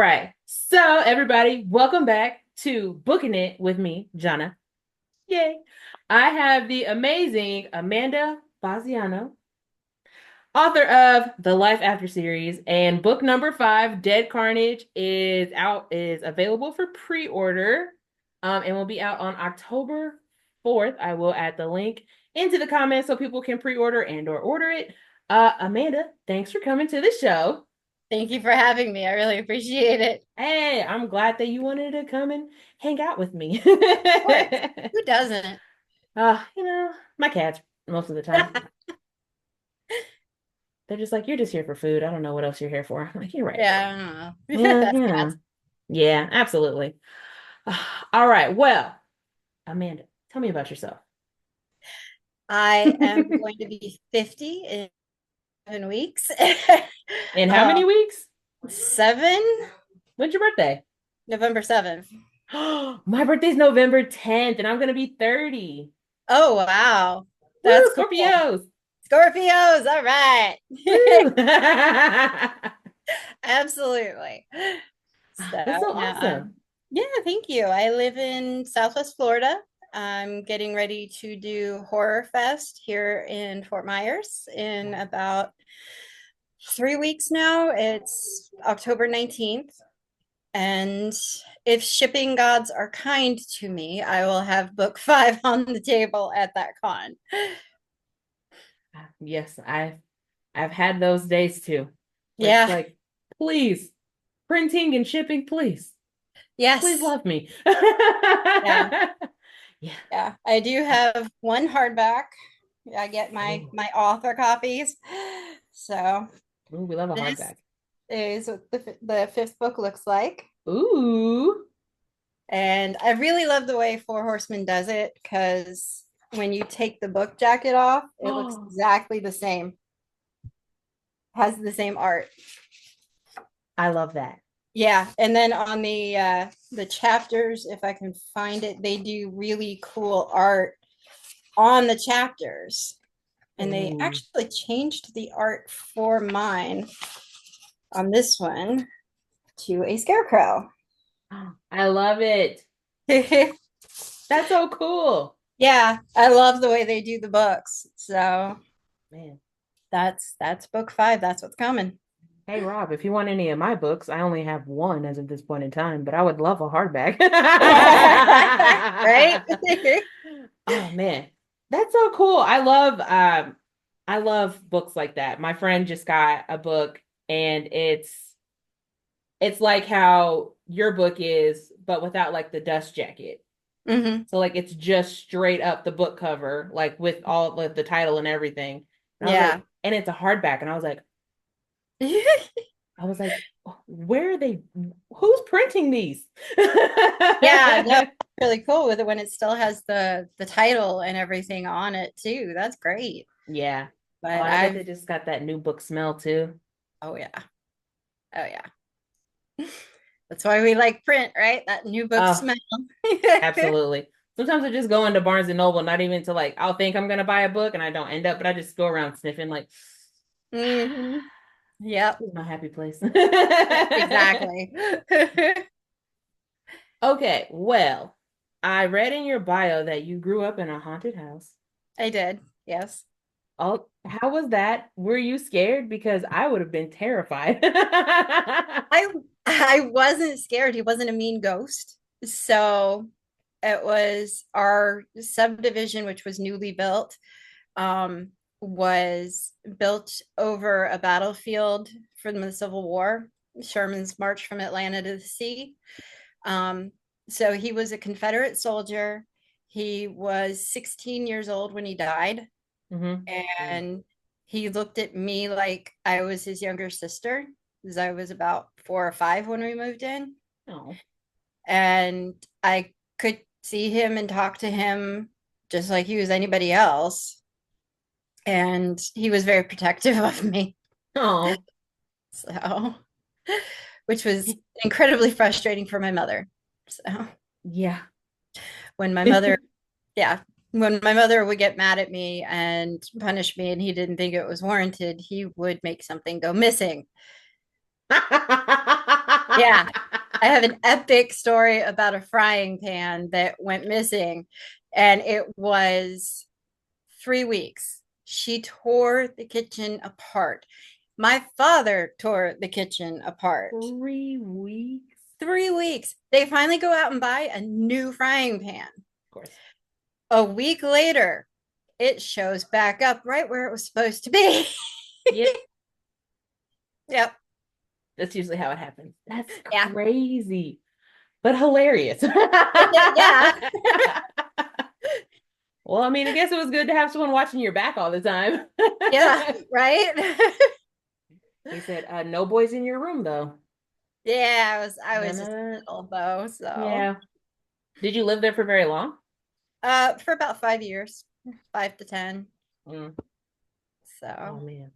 right. So, everybody, welcome back to Booking It with me, Jana. Yay. I have the amazing Amanda Fasciano, author of the Life After series, and book number 5, Dead Carnage, is available for pre-order, and will be out on October 4th. I will add the link into the comments so people can pre-order and or order it. Amanda, thanks for coming to the show. Thank you for having me. I really appreciate it. Hey, I'm glad that you wanted to come and hang out with me. Of course. Who doesn't? My cats most of the time. They're just like, you're just here for food. I don't know what else you're here for. I'm like, you're right. Yeah, I don't know. Yeah, That's cats. Yeah, absolutely. All right. Well, Amanda, tell me about yourself. I am going to be 50 in 7 weeks. In how uh, many weeks? 7, When's your birthday? November 7th. My birthday's November 10th, and I'm gonna be 30. Oh, wow. Woo, That's cool. Scorpios. Scorpios. All right. Woo. Absolutely. So, That's so no, awesome. yeah, thank you. I live in Southwest Florida. I'm getting ready to do Horror Fest here in Fort Myers in about 3 weeks now. It's October 19th. And if shipping gods are kind to me, I will have book 5 on the table at that con. Yes, I've had those days too, where it's Yeah. like, please, printing and shipping, please, please Yes. love me. Yeah. Yeah. Yeah. I do have one hardback. I get my Oh, my author copies. So ooh, we love a this hardback. is what the fifth book looks like. Ooh. And I really love the way Four Horsemen does it because when you take the book jacket off, it looks Oh, exactly the same, has the same art. I love that. Yeah, and then on the chapters, if I can find it, they do really cool art on the chapters. And they Ooh. actually changed the art for mine on this one to a scarecrow. I love it. That's so cool. Yeah, I love the way they do the books. So Man. that's book 5. That's what's coming. Hey Rob, if you want any of my books, I only have one as of this point in time, but I would love a hardback. Right? Oh man, that's so cool. I love books like that. My friend just got a book and it's like how your book is, but without like the dust jacket. Hmm. So like it's just straight up the book cover, like with all like the title and everything. And I was Yeah. like, and it's a hardback, and I was like, where are they? Who's printing these? Yeah, no, really cool with it when it still has the title and everything on it too. That's great. Yeah. Oh, But and I bet they just got that new book smell too. oh yeah. Oh yeah. That's why we like print, right? That new book Oh, smell. absolutely. Sometimes I just go into Barnes and Noble, not even to like, I'll think I'm gonna buy a book and I don't end up, but I just go around sniffing like, Hmm. Yep, this is my happy place. exactly. Okay, well, I read in your bio that you grew up in a haunted house. I did. Yes. Oh, how was that? Were you scared? Because I would have been terrified. I I wasn't scared. He wasn't a mean ghost. So it was our subdivision, which was newly built, um, was built over a battlefield from the Civil War, Sherman's March from Atlanta to the Sea. Um, so he was a Confederate soldier. He was 16 years old when he died, Hmm. and he looked at me like I was his younger sister, because I was about 4 or 5 when we moved in. Oh, And I could see him and talk to him just like he was anybody else. And he was very protective of me. oh, So, which was incredibly frustrating for my mother. So, yeah. when my mother, yeah, when my mother would get mad at me and punish me and he didn't think it was warranted, he would make something go missing. Yeah. I have an epic story about a frying pan that went missing, and it was 3 weeks. She tore the kitchen apart. My father tore the kitchen apart. 3 weeks? 3 weeks. They finally go out and buy a new frying pan. Of course. A week later, it shows back up right where it was supposed to be. Yep. Yep. That's usually how it happens. That's Yeah. crazy, but hilarious. Yeah. Well, I mean, I guess it was good to have someone watching your back all the time. Yeah. Right. He said, no boys in your room, though. Yeah. I was None of just that. little though. So Yeah. Did you live there for very long? for about 5 years, 5 to 10. Mm. Oh, So man.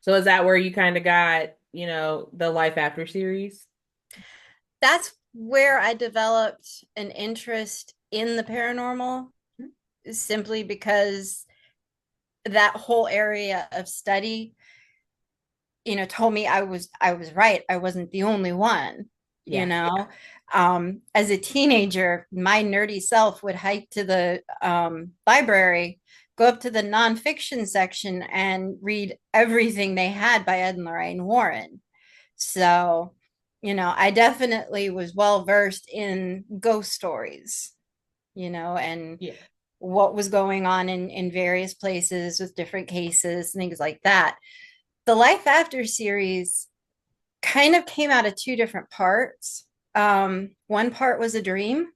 So is that where you kind of got, the Life After series? that's where I developed an interest in the paranormal, simply because that whole area of study, told me I was right. I wasn't the only one, you Yeah. know. As a teenager, my nerdy self would hike to the library, go up to the nonfiction section and read everything they had by Ed and Lorraine Warren. So, I definitely was well versed in ghost stories, and Yeah. what was going on in various places with different cases, things like that. The Life After series kind of came out of two different parts. One part was a dream,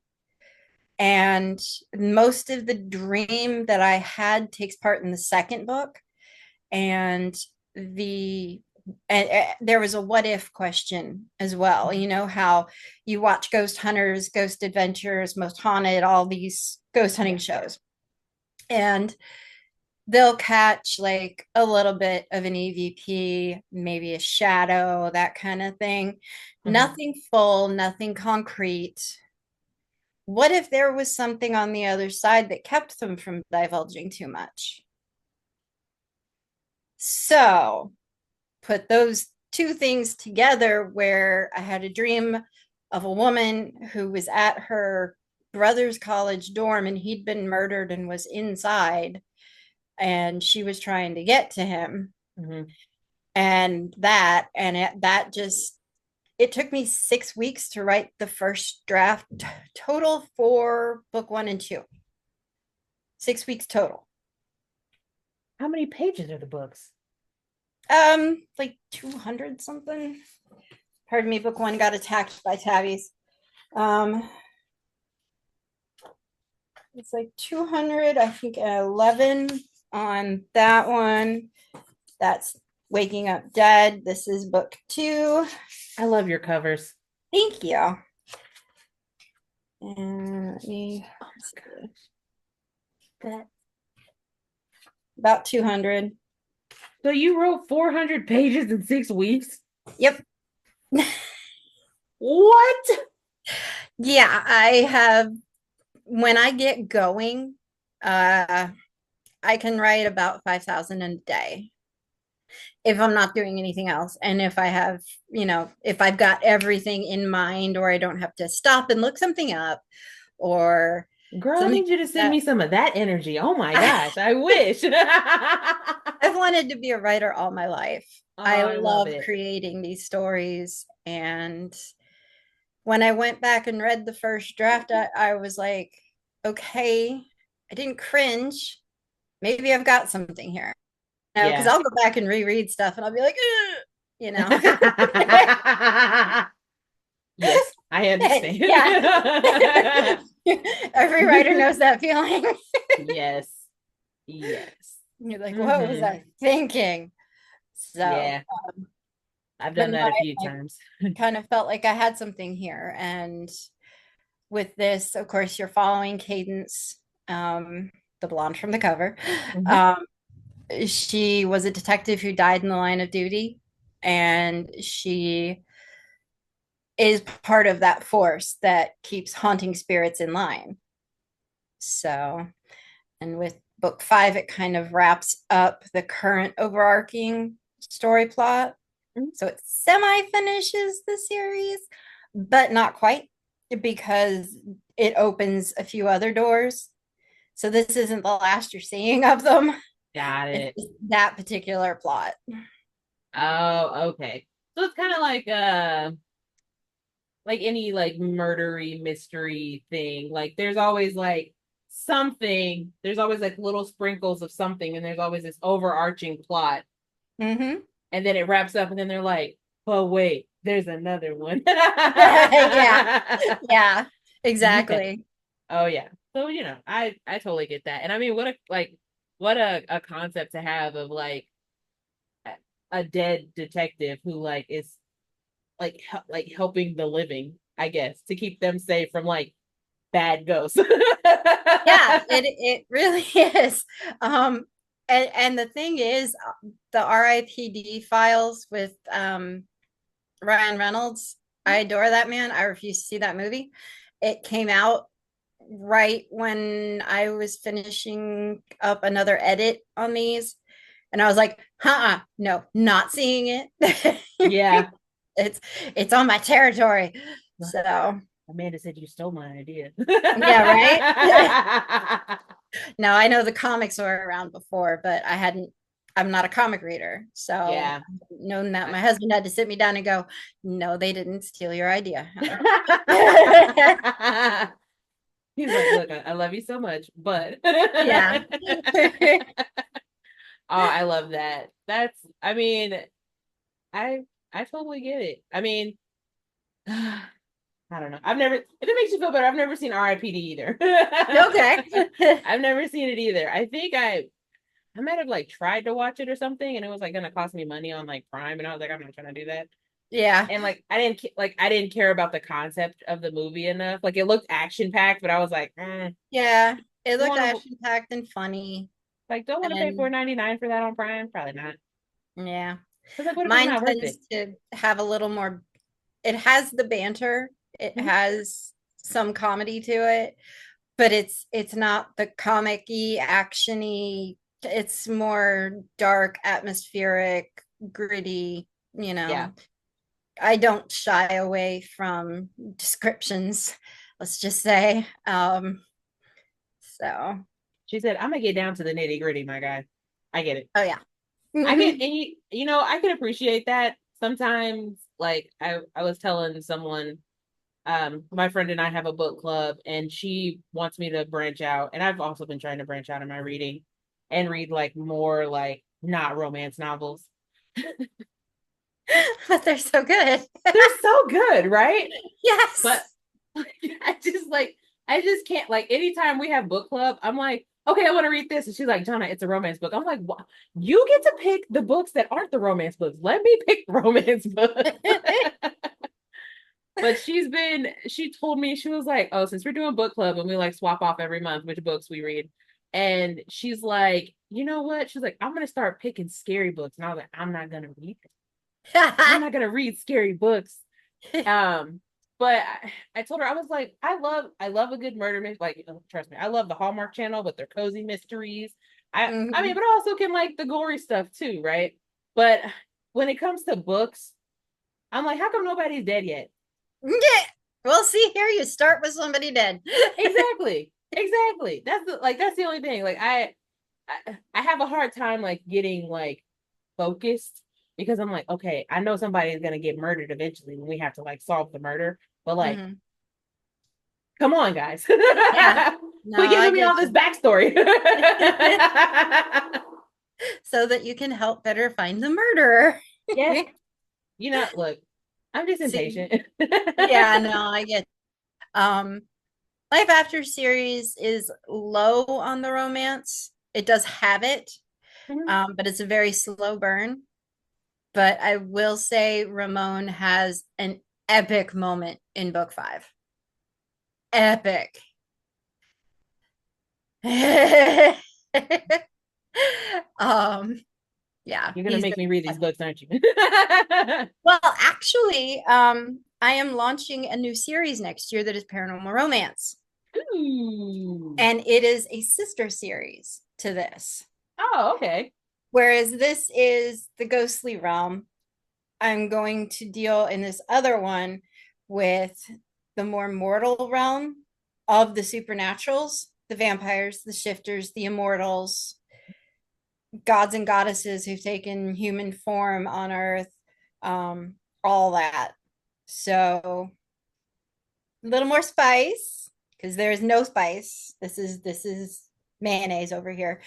and most of the dream that I had takes part in the second book. And the there was a what if question as well. You know how you watch Ghost Hunters, Ghost Adventures, Most Haunted, all these ghost hunting Yeah. shows, and they'll catch like a little bit of an EVP, maybe a shadow, that kind of thing. Hmm. Nothing full, nothing concrete. What if there was something on the other side that kept them from divulging too much? So, put those two things together where I had a dream of a woman who was at her brother's college dorm and he'd been murdered and was inside, and she was trying to get to him, Hmm. and that just, it took me 6 weeks to write the first draft, total for book 1 and 2. 6 weeks total. How many pages are the books? Like 200 something. Pardon me, book 1 got attacked by tabbies. um it's like 200, I think, 11 on that one. That's Waking Up Dead. This is book 2. I love your covers. Thank you. And let me Oh see. my gosh. That About 200. So you wrote 400 pages in 6 weeks? Yep. What? Yeah, I have, when I get going, uh I can write about 5,000 a day if I'm not doing anything else. And if I have, if I've got everything in mind, or I don't have to stop and look something up, or Girl, I something need you to like send me that. some of that energy. Oh my gosh, I wish. I've wanted to be a writer all my life. Oh, I I love love it. creating these stories. And when I went back and read the first draft, I was like, okay, I didn't cringe. Maybe I've got something here. Because Yeah. I'll go back and reread stuff and I'll be like, "Ugh," you know. Yes, I understand. Yeah. Every writer knows that feeling. Yes. Yes. You're like, what was Hmm. I thinking? So, Yeah, I've but done no, that a few I times. kind of felt like I had something here. And with this, of course, you're following Cadence, the blonde from the cover. Hmm. Um, she was a detective who died in the line of duty, and she is part of that force that keeps haunting spirits in line. So, and with book 5, it kind of wraps up the current overarching story plot. So it semi finishes the series, but not quite because it opens a few other doors. So this isn't the last you're seeing of them. Got It's it. just that particular plot. Oh, okay. So it's kind of like any like murdery mystery thing. Like there's always like something, there's always like little sprinkles of something, and there's always this overarching plot. Mm-hmm. And then it wraps up, and then they're like, oh wait, there's another one. Yeah, yeah, Yeah. exactly. Oh yeah. So I totally get that. And I mean, what a concept to have of like a dead detective who like is like helping the living, I guess, to keep them safe from like bad ghosts. Yeah, it really is. Um, and the thing is, the RIPD files with Ryan Reynolds. I adore that man. I refuse to see that movie. It came out right when I was finishing up another edit on these, and I was like, no, not seeing it. Yeah. it's it's on my territory. So Amanda said you stole my idea. yeah, right. Now I know the comics were around before, but I hadn't. I'm not a comic reader, so Yeah. known that my husband had to sit me down and go, "No, they didn't steal your idea." He's like, look, I love you so much, but Yeah. oh, I love that. I mean, I I totally get it. I mean, I don't know. If it makes you feel better, I've never seen R.I.P.D. either. Okay. I've never seen it either. I think I might have like tried to watch it or something, and it was like gonna cost me money on like Prime, and I was like, I'm not trying to do that. Yeah. And like I didn't care about the concept of the movie enough. Like it looked action packed, but I was like, Yeah. It don't looked want to action packed and funny. don't want to pay And 4.99 for that on Prime. Probably not. yeah. Cause like, what if it's Mine not worth tends it? to have a little more, it has the banter, it Mhm. has some comedy to it, but it's not the comic-y, action-y. It's more dark, atmospheric, gritty, you Yeah. know. I don't shy away from descriptions, let's just say. So She said, I'm gonna get down to the nitty gritty, my guy. I get it. oh yeah. I get, and I can appreciate that. Sometimes, like I was telling someone, my friend and I have a book club, and she wants me to branch out, and I've also been trying to branch out in my reading and read like more like not romance novels. But they're so good. They're so good, right? But Yes. I just can't like anytime we have book club, I'm like, okay, I want to read this. And she's like, Jonna, it's a romance book. I'm like, what? You get to pick the books that aren't the romance books. Let me pick the romance book. But she told me, she was like, oh, since we're doing book club and we like swap off every month which books we read. And she's like, you know what? She's like, I'm gonna start picking scary books. And I was like, I'm not gonna read it. I'm not gonna read scary books. Um, but I told her I was like, I love a good murder mystery. Like, trust me, I love the Hallmark Channel with their cozy mysteries. I mean, Mhm. but I also can like the gory stuff too, right? But when it comes to books, I'm like, how come nobody's dead yet? Yeah. Well, see here, you start with somebody dead. Exactly, exactly. That's the only thing. Like I have a hard time like getting like focused because I'm like, okay, I know somebody is gonna get murdered eventually when we have to like solve the murder, but like Mhm. come on, guys. Yeah. No, Quit I giving me get all this you. backstory. So that you can help better find the murderer. Yeah. Look, I'm just See, impatient. yeah, no, I get. Um, Life After series is low on the romance. It does have it, but it's a very slow burn. But I will say Ramon has an epic moment in book five. Epic. um, yeah, You're gonna he's make me read these books, aren't you? well, actually, I am launching a new series next year that is paranormal romance, Ooh. and it is a sister series to this. Oh, okay. Whereas this is the ghostly realm, I'm going to deal in this other one with the more mortal realm of the supernaturals, the vampires, the shifters, the immortals, gods and goddesses who've taken human form on Earth, um, all that. So a little more spice because there is no spice. This is mayonnaise over here.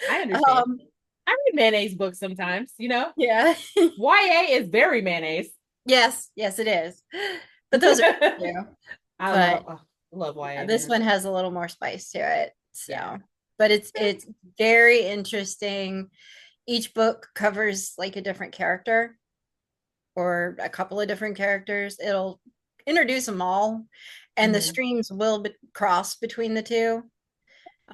I understand. um, I read mayonnaise books sometimes, you know? yeah. YA is very mayonnaise. Yes, yes, it is. But those are good too. I But love YA, this man. one has a little more spice to it. Yeah. So, but it's very interesting. Each book covers like a different character or a couple of different characters. It'll introduce them all, and the Mhm. streams will cross between the two,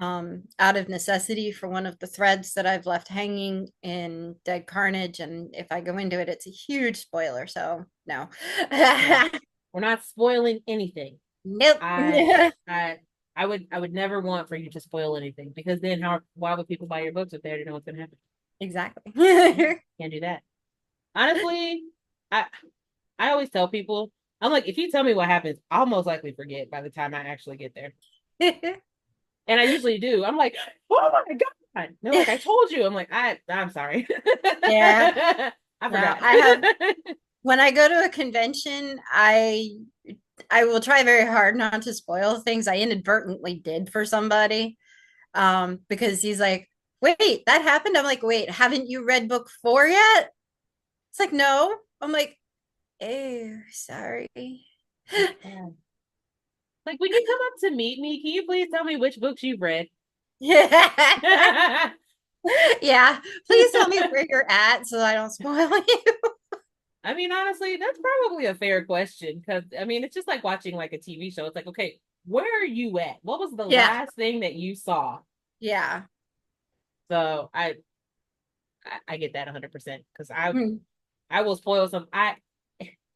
out of necessity for one of the threads that I've left hanging in Dead Carnage. And if I go into it, it's a huge spoiler. So, no. Yeah. We're not spoiling anything. Nope. I I I would never want for you to spoil anything because then why would people buy your books if they already know what's gonna happen? Exactly. Can't do that. Honestly, I I always tell people, I'm like, if you tell me what happens, I'll most likely forget by the time I actually get there. And I usually do. I'm like, oh my God. They're like, I told you. I'm like, I'm sorry. Yeah. I No, forgot. I have when I go to a convention, I will try very hard not to spoil things I inadvertently did for somebody. Because he's like, wait, that happened. I'm like, wait, haven't you read book 4 yet? It's like, no. I'm like, oh, sorry. Yeah. Like when you come up to meet me, can you please tell me which books you've read? Yeah. I Yeah. Please tell me where you're at so I don't spoil you. mean, honestly, that's probably a fair question because I mean, it's just like watching like a TV show. It's like, okay, where are you at? What was the Yeah. last thing that you saw? Yeah. So I get that 100% because Hmm. I will spoil some. I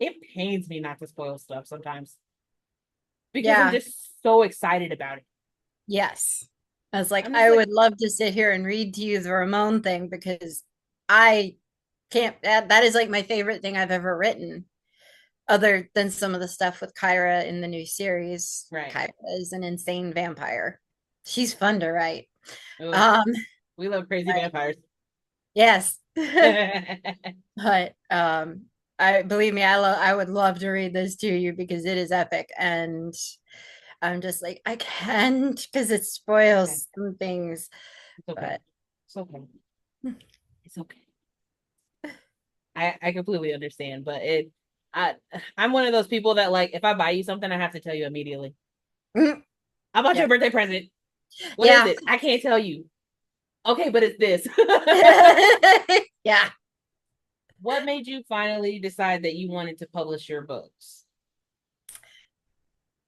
It pains me not to spoil stuff sometimes because I'm Yeah. just so excited about it. Yes. I was like, I'm just I like, would love to sit here and read to you the Ramon thing because I can't, that is like my favorite thing I've ever written, other than some of the stuff with Kyra in the new series. right. Kyra is an insane vampire. She's fun to write. Oh, Um, we love crazy vampires. yes. I But I believe me, I would love to read this to you because it is epic. And I'm just like, I can't because it Okay. spoils some things. It's okay. But It's okay. It's okay. I completely understand, but I I'm one of those people that like if I buy you something, I have to tell you immediately. I bought you a yep. birthday present. What is Yeah. it? I can't tell you. Okay, but it's this. Yeah. What made you finally decide that you wanted to publish your books?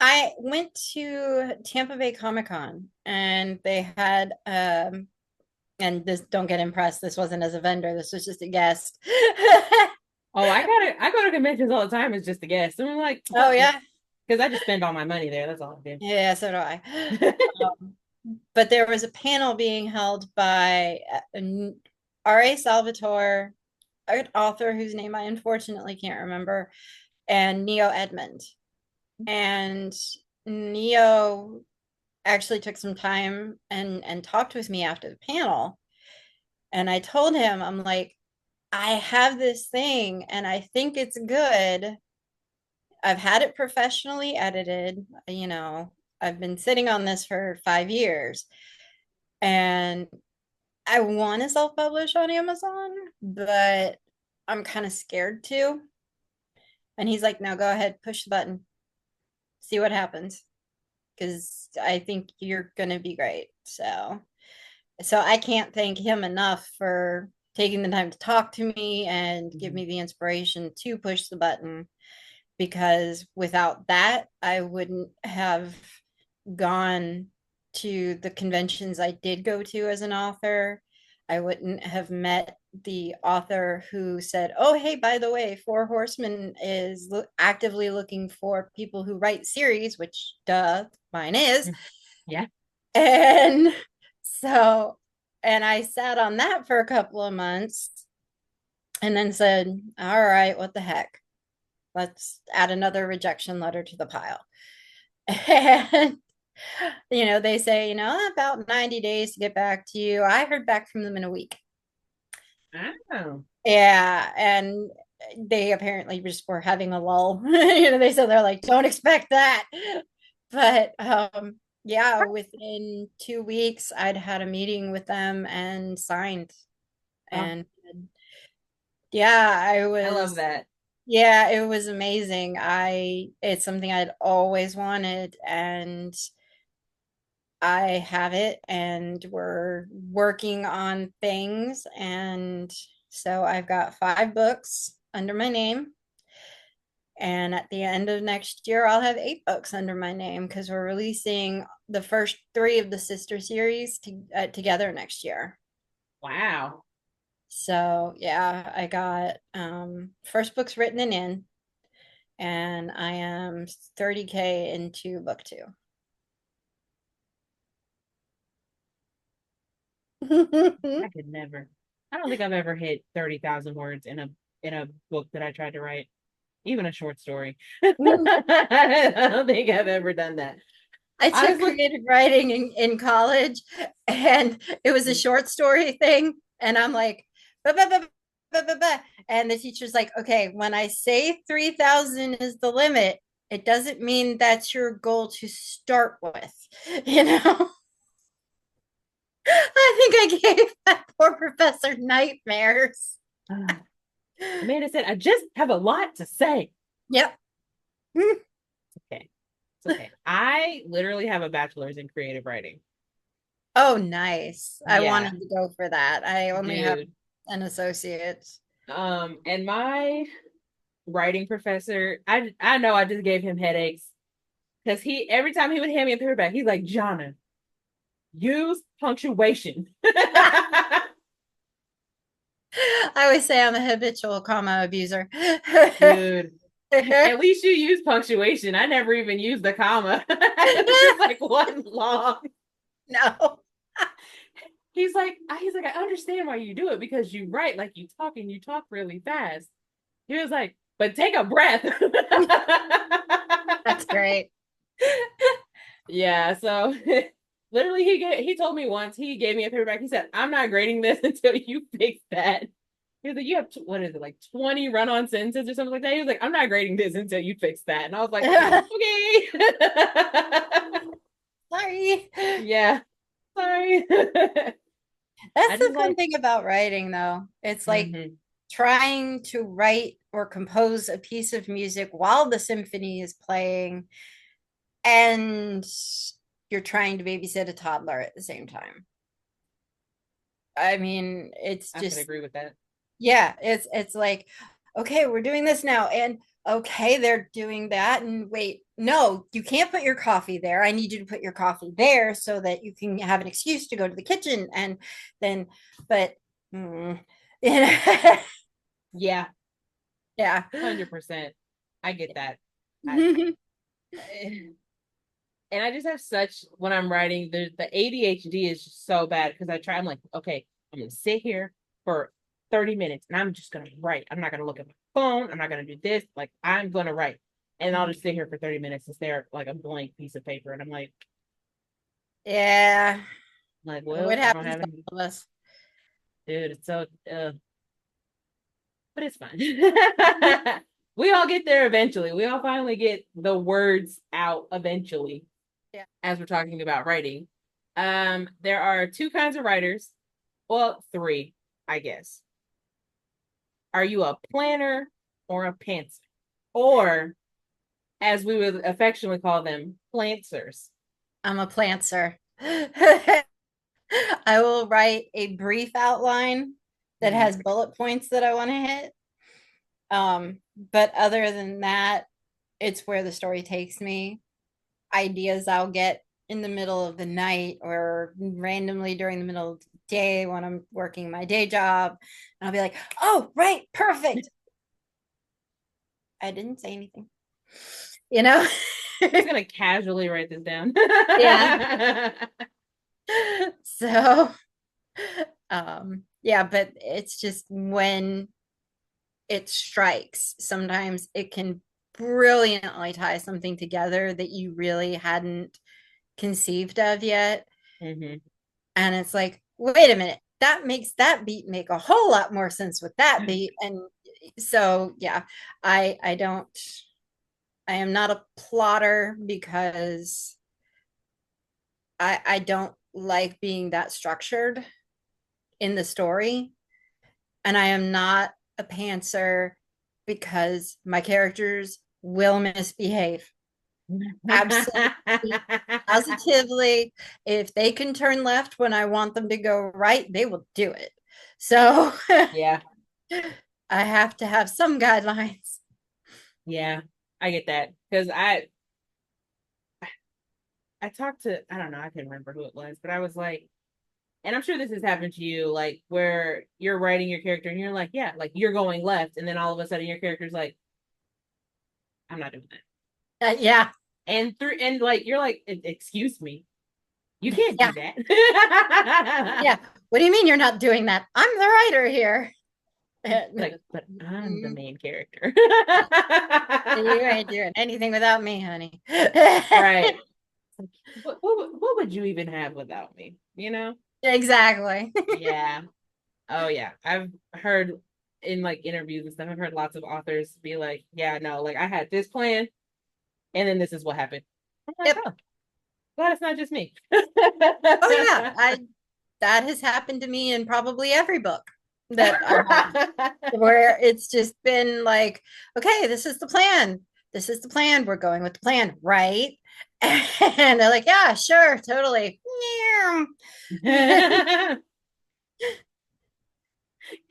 I went to Tampa Bay Comic Con and they had and this don't get impressed. This wasn't as a vendor, this was just a guest. Oh, I go to conventions all the time as just a guest. And I'm like, Oh yeah. because I just spend all my money there. That's all I Yeah, so do I. do. Um, but there was a panel being held by R.A. Salvatore, an author whose name I unfortunately can't remember, and Neo Edmond. And Neo actually took some time and talked with me after the panel. And I told him, I'm like, I have this thing and I think it's good. I've had it professionally edited, I've been sitting on this for 5 years and I want to self publish on Amazon, but I'm kind of scared to. And he's like, no, go ahead, push the button, see what happens. Because I think you're going to be great. So I can't thank him enough for taking the time to talk to me and give me the inspiration to push the button because without that I wouldn't have gone to the conventions I did go to as an author. I wouldn't have met the author who said, oh hey, by the way, Four Horsemen is actively looking for people who write series, which duh, mine is. Yeah. And so And I sat on that for a couple of months and then said, all right, what the heck? Let's add another rejection letter to the pile. And, they say, about 90 days to get back to you. I heard back from them in a week. Oh, Yeah. And they apparently just were having a lull. They said they're like, don't expect that. But yeah, within 2 weeks, I'd had a meeting with them and signed. oh, And yeah, I love that. yeah, it was amazing. It's something I'd always wanted, and I have it, and we're working on things. And so I've got 5 books under my name. And at the end of next year, I'll have 8 books under my name because we're releasing the first 3 of the sister series together next year. Wow. So yeah, I got first book's written and in, and I am 30K into book 2. I could never. I don't think I've ever hit 30,000 words in a book that I tried to write, even a short story. I don't think I've ever done that. I I was took look creative writing in college, and it was a short story thing. And I'm like, "Bah, bah, bah, bah, bah, bah." And the teacher's like, okay, when I say 3,000 is the limit, it doesn't mean that's your goal to start with. You know, I think I gave that poor professor nightmares. Amanda said, I just have a lot to say. Yep. Okay. It's okay. I literally have a bachelor's in creative writing. Oh, nice. I Yeah, wanted to go for that. I only have dude. an associate. And my writing professor, I know I just gave him headaches because he every time he would hand me a paperback, he's like, Jonna, use punctuation. I always say I'm a habitual comma abuser. Dude, at least you use punctuation. I never even used the comma. It was just like one long. No. He's like, I understand why you do it because you write like you talk and you talk really fast. He was like, but take a breath. That's great. Yeah, so literally he told me once, he gave me a paperback. He said, I'm not grading this until you fix that. He was like, you have what is it, like 20 run-on sentences or something like that. He was like, I'm not grading this until you fix that. And I was like, okay. Sorry. Yeah, sorry. I That's just the fun like thing about writing, though. It's like mhm, trying to write or compose a piece of music while the symphony is playing, and you're trying to babysit a toddler at the same time. I mean, it's I can just, agree with that. yeah, it's like, okay, we're doing this now, and okay, they're doing that, and wait, no, you can't put your coffee there. I need you to put your coffee there so that you can have an excuse to go to the kitchen. And then, but mm, you know, Yeah, yeah. 100%. I get that. I and I just have such when I'm writing, the ADHD is just so bad because I'm like, okay, I'm gonna sit here for 30 minutes and I'm just gonna write. I'm not gonna look at my phone. I'm not gonna do this. Like I'm gonna write. And I'll just sit here for 30 minutes and stare at like a blank piece of paper. And I'm Yeah, well, what I don't happens have to any all of us? dude, it's so but it's fine. We all get there eventually. We all finally get the words out eventually Yeah. as we're talking about writing. There are two kinds of writers. Well, three, I guess. Are you a planner or a pantser? Or, as we would affectionately call them, planters. I'm a plantser. I will write a brief outline that Mm-hmm. has bullet points that I want to hit. But other than that, it's where the story takes me. Ideas I'll get in the middle of the night or randomly during the middle of the day when I'm working my day job. And I'll be like, oh, right, perfect. I didn't say anything, you know? Just gonna casually write this down. Yeah. So Yeah, but it's just when it strikes, sometimes it can brilliantly tie something together that you really hadn't conceived of yet. Hmm. And it's like, wait a minute, that makes that beat make a whole lot more sense with that beat. And so yeah, I don't I am not a plotter because I don't like being that structured in the story. And I am not a pantser because my characters will misbehave. Absolutely, positively. If they can turn left when I want them to go right, they will do it. So Yeah, I have to have some guidelines. yeah, I get that because I talked to, I don't know, I can't remember who it was, but I was like, and I'm sure this has happened to you, like where you're writing your character and you're like, yeah, like you're going left, and then all of a sudden your character's like, I'm not doing that. Yeah, And like you're like, excuse me, you can't do yeah, that. yeah. What do you mean you're not doing that? I'm the writer here. Like, but I'm the Mm, main character. you ain't doing anything without me, honey. Right. Like, what would you even have without me? You know? Exactly. Yeah. Oh yeah. I've heard in like interviews and stuff, I've heard lots of authors be like, yeah, no, like I had this plan and then this is what happened. I'm like, Yep. oh, glad it's not just me. Oh yeah, I that has happened to me in probably every book that I've had, where it's just been like, okay, this is the plan. This is the plan. We're going with the plan, right? And they're like, yeah, sure, totally.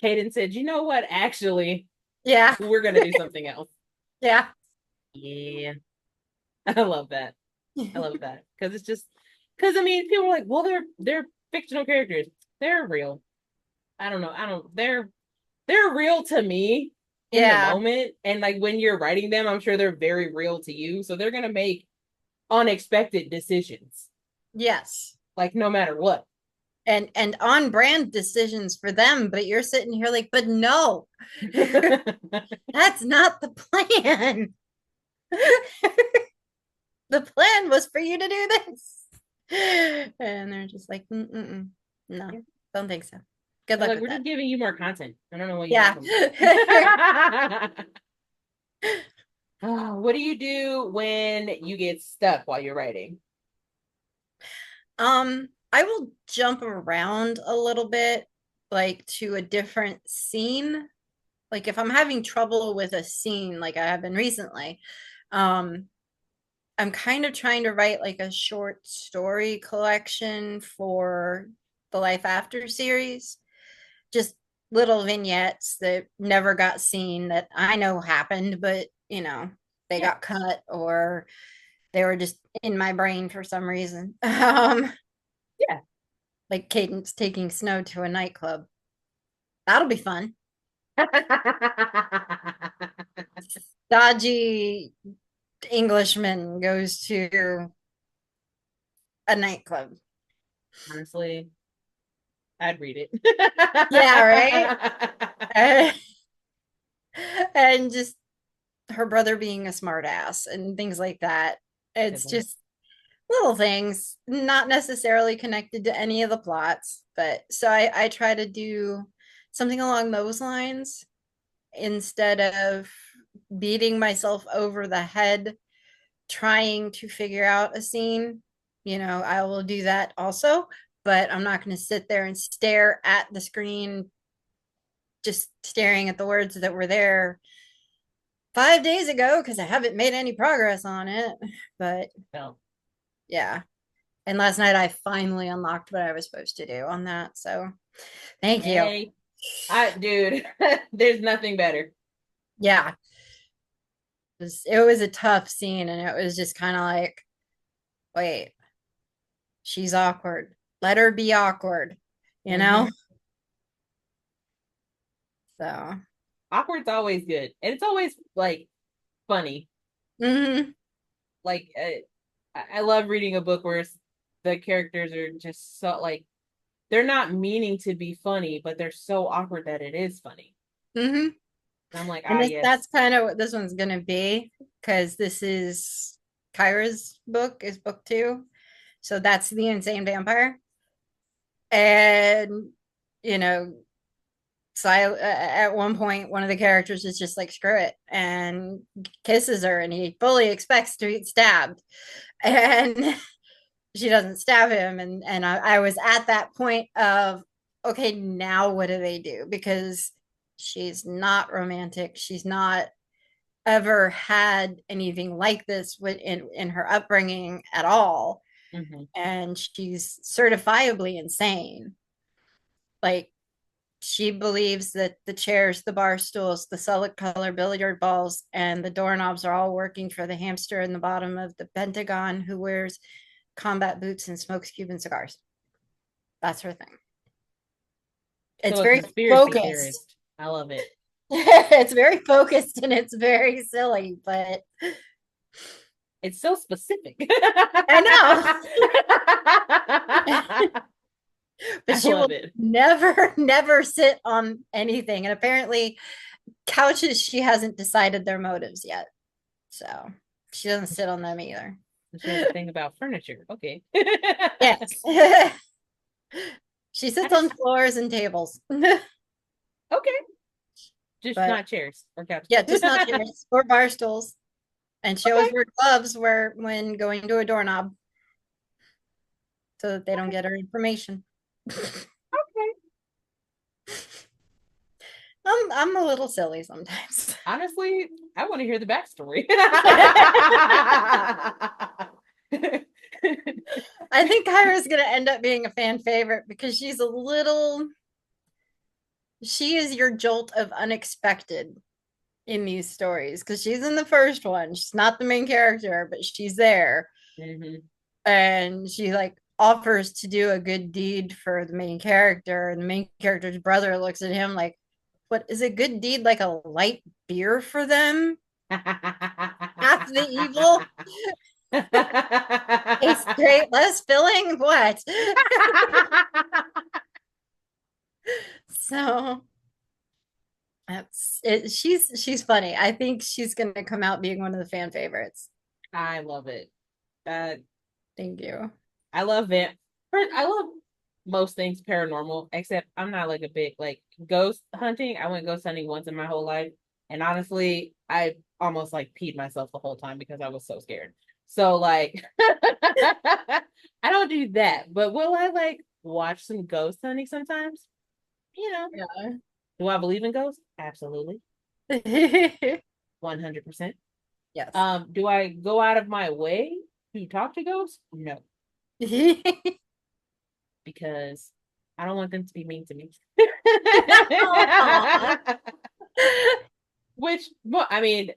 Kaden said, you know what? Actually, Yeah, we're gonna do something else. yeah. Yeah. I love that. I love that. Because it's just because I mean people are like, well, they're fictional characters. They're real. I don't know. I don't they're real to me in the Yeah, moment. And like when you're writing them, I'm sure they're very real to you. So they're gonna make unexpected decisions. yes. Like no matter what. And on brand decisions for them, but you're sitting here like, but no, that's not the plan. The plan was for you to do this. And they're just like, mm-mm, no, don't think so. Good They're luck like, with we're that. just giving you more content. I don't know what you want Yeah. from us. Oh, what do you do when you get stuck while you're writing? I will jump around a little bit, like to a different scene. Like if I'm having trouble with a scene, like I have been recently, um, I'm kind of trying to write like a short story collection for the Life After series. Just little vignettes that never got seen that I know happened, but they Yeah. got cut or they were just in my brain for some reason. Yeah. Like Cadence taking Snow to a nightclub. That'll be fun. Dodgy Englishman goes to a nightclub. Honestly, I'd read it. Yeah, right. And just her brother being a smartass and things like that. It's Sibling. just little things, not necessarily connected to any of the plots. But so I try to do something along those lines instead of beating myself over the head trying to figure out a scene. I will do that also, but I'm not going to sit there and stare at the screen, just staring at the words that were there 5 days ago because I haven't made any progress on it. But No. yeah. And last night I finally unlocked what I was supposed to do on that. So thank you. Yay. Dude, there's nothing better. Yeah. It was a tough scene and it was just kind of like, wait, she's awkward. Let her be awkward, you know? Hmm. So, Awkward's always good. And it's always like funny. mhm. Like, I love reading a book where the characters are just so like they're not meaning to be funny, but they're so awkward that it is funny. Hmm. And I'm like, And ah, yes. that's kind of what this one's gonna be, because this is Kyra's book, is book two. So that's the insane vampire. And you know, so at one point, one of the characters is just like, screw it, and kisses her, and he fully expects to get stabbed. And she doesn't stab him. And I was at that point of, okay, now what do they do? Because she's not romantic. She's not ever had anything like this in her upbringing at all. Hmm. And she's certifiably insane. Like, she believes that the chairs, the bar stools, the solid color billiard balls, and the doorknobs are all working for the hamster in the bottom of the Pentagon who wears combat boots and smokes Cuban cigars. That's her thing. It's So a very conspiracy focused. theorist. I love it. It's very focused and it's very silly, but It's so specific. I know. But I she love will it. never, never sit on anything. And apparently, couches, she hasn't decided their motives yet. So she doesn't sit on them either. She has a thing about furniture. Okay. Yes. She I sits on just floors and tables. But okay. Just not chairs or couches. yeah, just not chairs or bar stools. And she always Okay. wears gloves where when going to a doorknob so that they don't Okay. get her information. Okay. I'm a little silly sometimes. Honestly, I want to hear the backstory. I think Kyra's gonna end up being a fan favorite because she's a little, she is your jolt of unexpected in these stories, because she's in the first one. She's not the main character, but she's there. Hmm. And she like offers to do a good deed for the main character. And the main character's brother looks at him like, what is a good deed, like a light beer for them? Half the evil? Tastes great, less filling? What? So that's it. She's funny. I think she's gonna come out being one of the fan favorites. I love it. Uh, Thank you. I love vamp. I love most things paranormal, except I'm not like a big like ghost hunting. I went ghost hunting once in my whole life, and honestly, I almost like peed myself the whole time because I was so scared. So like, I don't do that. But will I like watch some ghost hunting sometimes? You know, Yeah. do I believe in ghosts? Absolutely, 100%. Yes. Do I go out of my way to talk to ghosts? No, because I don't want them to be mean to me. Which, well, I mean,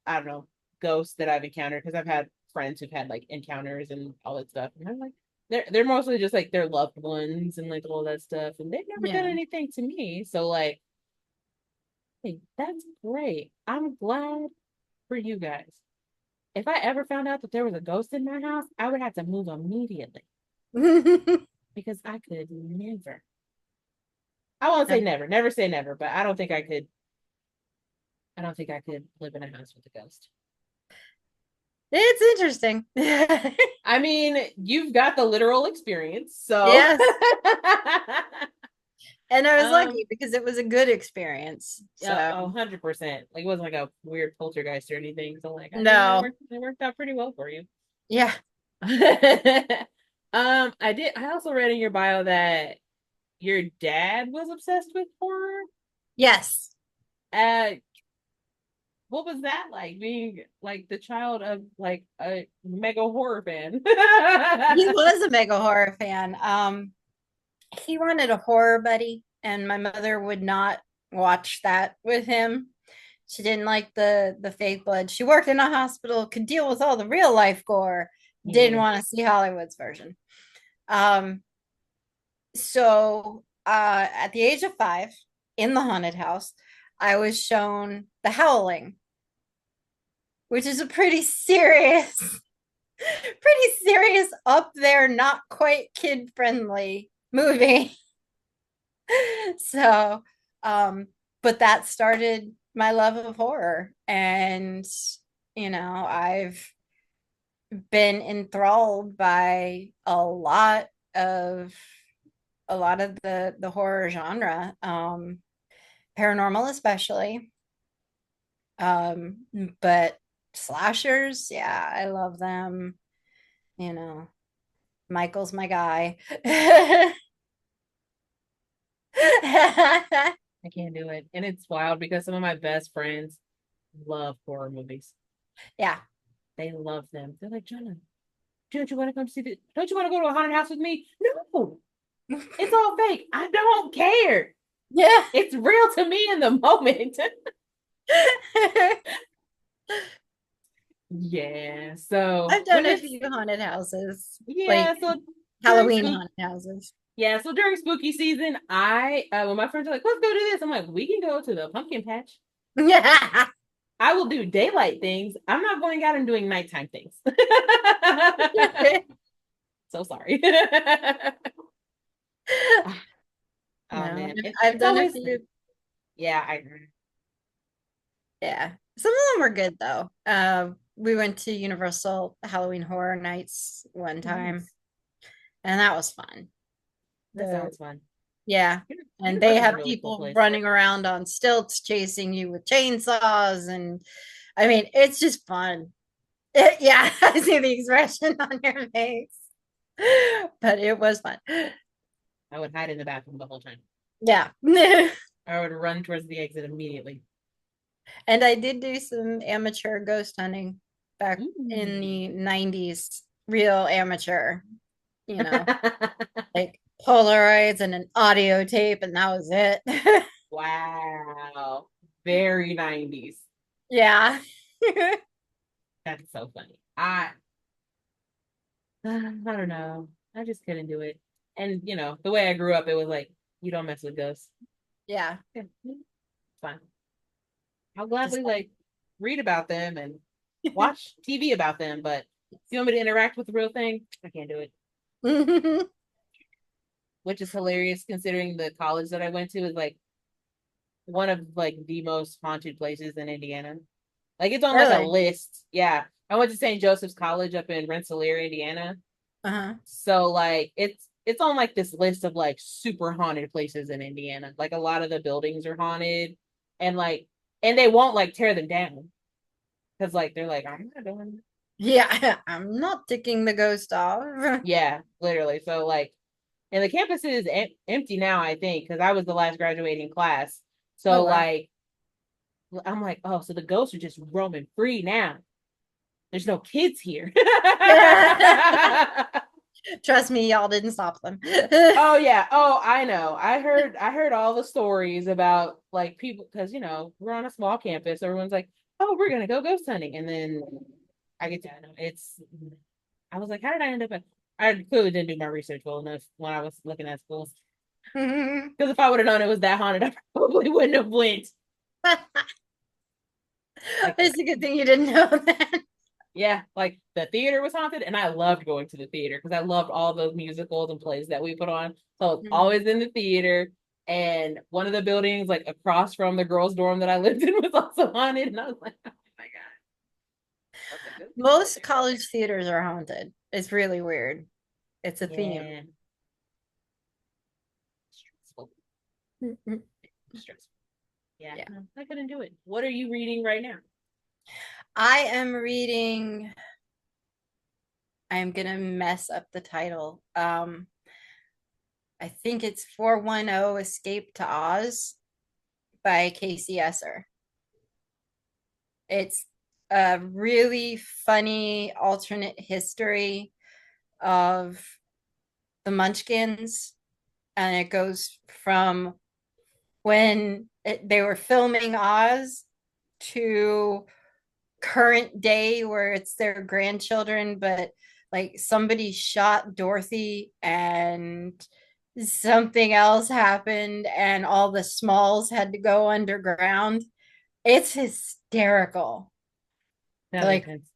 I don't know, ghosts that I've encountered, because I've had friends who've had like encounters and all that stuff. And I'm like, they're mostly just like their loved ones and like all that stuff. And they've never done Yeah. anything to me. So like, hey, that's great. I'm glad for you guys. If I ever found out that there was a ghost in my house, I would have to move immediately because I could never. I won't say never, never say never, but I don't think I could. I don't think I could live in a house with a ghost. It's interesting. I mean, you've got the literal experience, so Yes. And I was um lucky because it was a good experience. yeah, So 100%. Like it wasn't like a weird poltergeist or anything. So like I mean no. it worked out pretty well for you. Yeah. I also read in your bio that your dad was obsessed with horror. Yes. Uh what was that like being like the child of like a mega horror fan? He was a mega horror fan. He wanted a horror buddy, and my mother would not watch that with him. She didn't like the fake blood. She worked in a hospital, could deal with all the real life gore, didn't Yeah. want to see Hollywood's version. Um, so at the age of 5, in the haunted house, I was shown The Howling, which is a pretty serious, pretty serious, up there, not quite kid friendly movie. So, um, but that started my love of horror. And, I've been enthralled by of the horror genre, paranormal especially. Um, but slashers, yeah, I love them. You know, Michael's my guy. I can't do it. And it's wild because some of my best friends love horror movies. Yeah. They love them. They're like, Jenna, don't you want to come see the don't you want to go to a haunted house with me? No, it's all fake. I don't care. Yeah. It's real to me in the moment. Yeah. So I've done when a it's few haunted houses, yeah, like so during Halloween spook haunted houses. yeah, so during spooky season, I when my friends are like, let's go do this, I'm like, we can go to the pumpkin patch. Yeah. I will do daylight things. I'm not going out and doing nighttime things. So sorry. Oh No, man. I've It's done a always few. yeah, I agree. Yeah. Some of them were good though. We went to Universal Halloween Horror Nights one time, Nice. and that was fun. That The sounds fun. Yeah. And they Universal's a have really cool people place. running around on stilts chasing you with chainsaws. And I mean, it's just fun. Yeah, I see the expression on your face. But it was fun. I would hide in the bathroom the whole time. Yeah. I would run towards the exit immediately. And I did do some amateur ghost hunting back in Ooh. the 90s, real amateur, you know, like Polaroids and an audio tape, and that was it. Wow. Very 90s. Yeah. That's so funny. I don't know. I just couldn't do it. And the way I grew up, it was like, you don't mess with ghosts. Yeah. Yeah, it's fine. I'll Just gladly like read about them and watch TV about them, but if you want me to interact with the real thing, I can't do it. Which is hilarious considering the college that I went to is like one of like the most haunted places in Indiana. Like it's on like a Really? list. Yeah. I went to St. Joseph's College up in Rensselaer, Indiana. Uh-huh. So like it's on like this list of like super haunted places in Indiana. Like a lot of the buildings are haunted and and they won't like tear them down because like they're like, I'm not doing it. Yeah, I'm not ticking the ghost off. Yeah, literally. So like and the campus is empty now, I think, because I was the last graduating class. Oh So wow. like I'm like, oh, so the ghosts are just roaming free now. There's no kids here. Trust me, y'all didn't stop them. Oh yeah. Oh, I know. I heard all the stories about like people because we're on a small campus. Everyone's like, "Oh, we're gonna go ghost hunting," and then I get to know it's. I was like, "How did I end up at?" I clearly didn't do my research well enough when I was looking at schools. Because if I would have known it was that haunted, I probably wouldn't have went. Like It's a good thing you didn't know that. yeah, like the theater was haunted, and I loved going to the theater because I loved all those musicals and plays that we put on. So it's always in the theater. And one of the buildings, like across from the girls' dorm that I lived in, was also haunted. And I was like, oh my God. I was like, good thing I went Most there. college theaters are haunted. It's really weird. It's a theme. Yeah. Stressful. Stressful. Yeah, Yeah. no, I couldn't do it. What are you reading right now? I am reading, I'm gonna mess up the title. I think it's 410 Escape to Oz by Casey Esser. It's a really funny alternate history of the Munchkins, and it goes from they were filming Oz to current day where it's their grandchildren, but like somebody shot Dorothy and something else happened and all the Smalls had to go underground. It's hysterical. Sounds Like intense.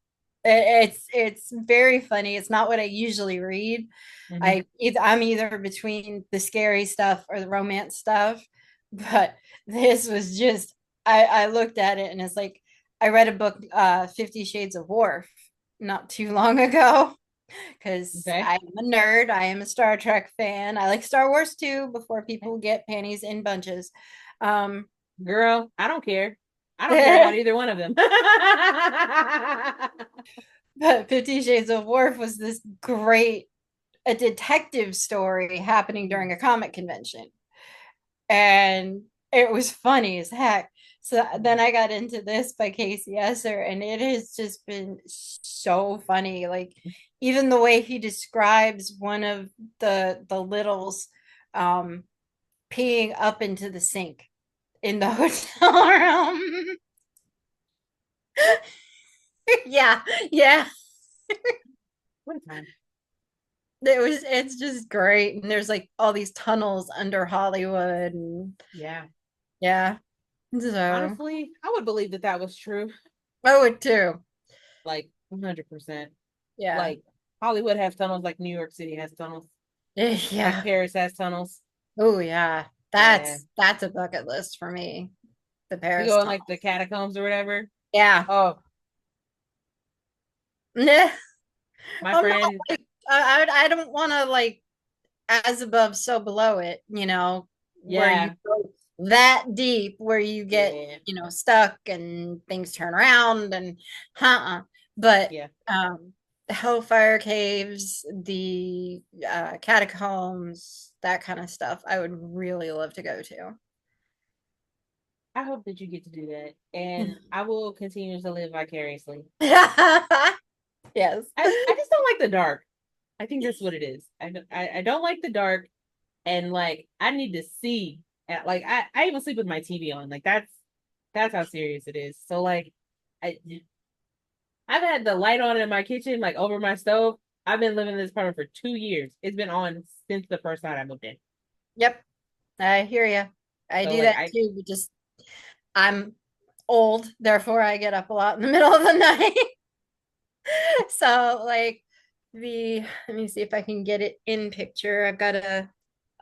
It's very funny. It's not what I usually read. Hmm. I'm either between the scary stuff or the romance stuff, but this was just I looked at it and it's like I read a book, 50 Shades of Worf, not too long ago because Okay. I'm a nerd. I am a Star Trek fan. I like Star Wars too before people get panties in bunches. Um, Girl, I don't care. I don't care about either one of them. but 50 Shades of Worf was this great a detective story happening during a comic convention. And it was funny as heck. So then I got into this by Casey Esser, and it has just been so funny. Like even the way he describes one of the littles um, peeing up into the sink in the hotel room. Yeah, yeah. What a time. It's just great. And there's like all these tunnels under Hollywood and Yeah. yeah. So Honestly, I would believe that that was true. I would too. Like 100%. Yeah. Like Hollywood has tunnels, like New York City has tunnels, like Yeah. Paris has tunnels. Oh yeah. Yeah. That's a bucket list for me. The You Paris go in like the tunnels. catacombs or whatever. Yeah. Oh, Nah, my I'm not friend. like I don't want to like as above so below it, where you Yeah. go that deep where you get, Yeah. stuck and things turn around and but Yeah. the Hellfire Caves, the catacombs, that kind of stuff, I would really love to go to. I hope that you get to do that. And I will continue to live vicariously. Yes. I just don't like the dark. I think that's what it is. I don't like the dark, and like I need to see. Like I even sleep with my TV on. Like that's how serious it is. So like I I've had the light on in my kitchen, like over my stove. I've been living in this apartment for 2 years. It's been on since the first night I moved in. Yep. I hear you. I So do like that I too, but just I'm old, therefore I get up a lot in the middle of the night. So like let me see if I can get it in picture. I've got a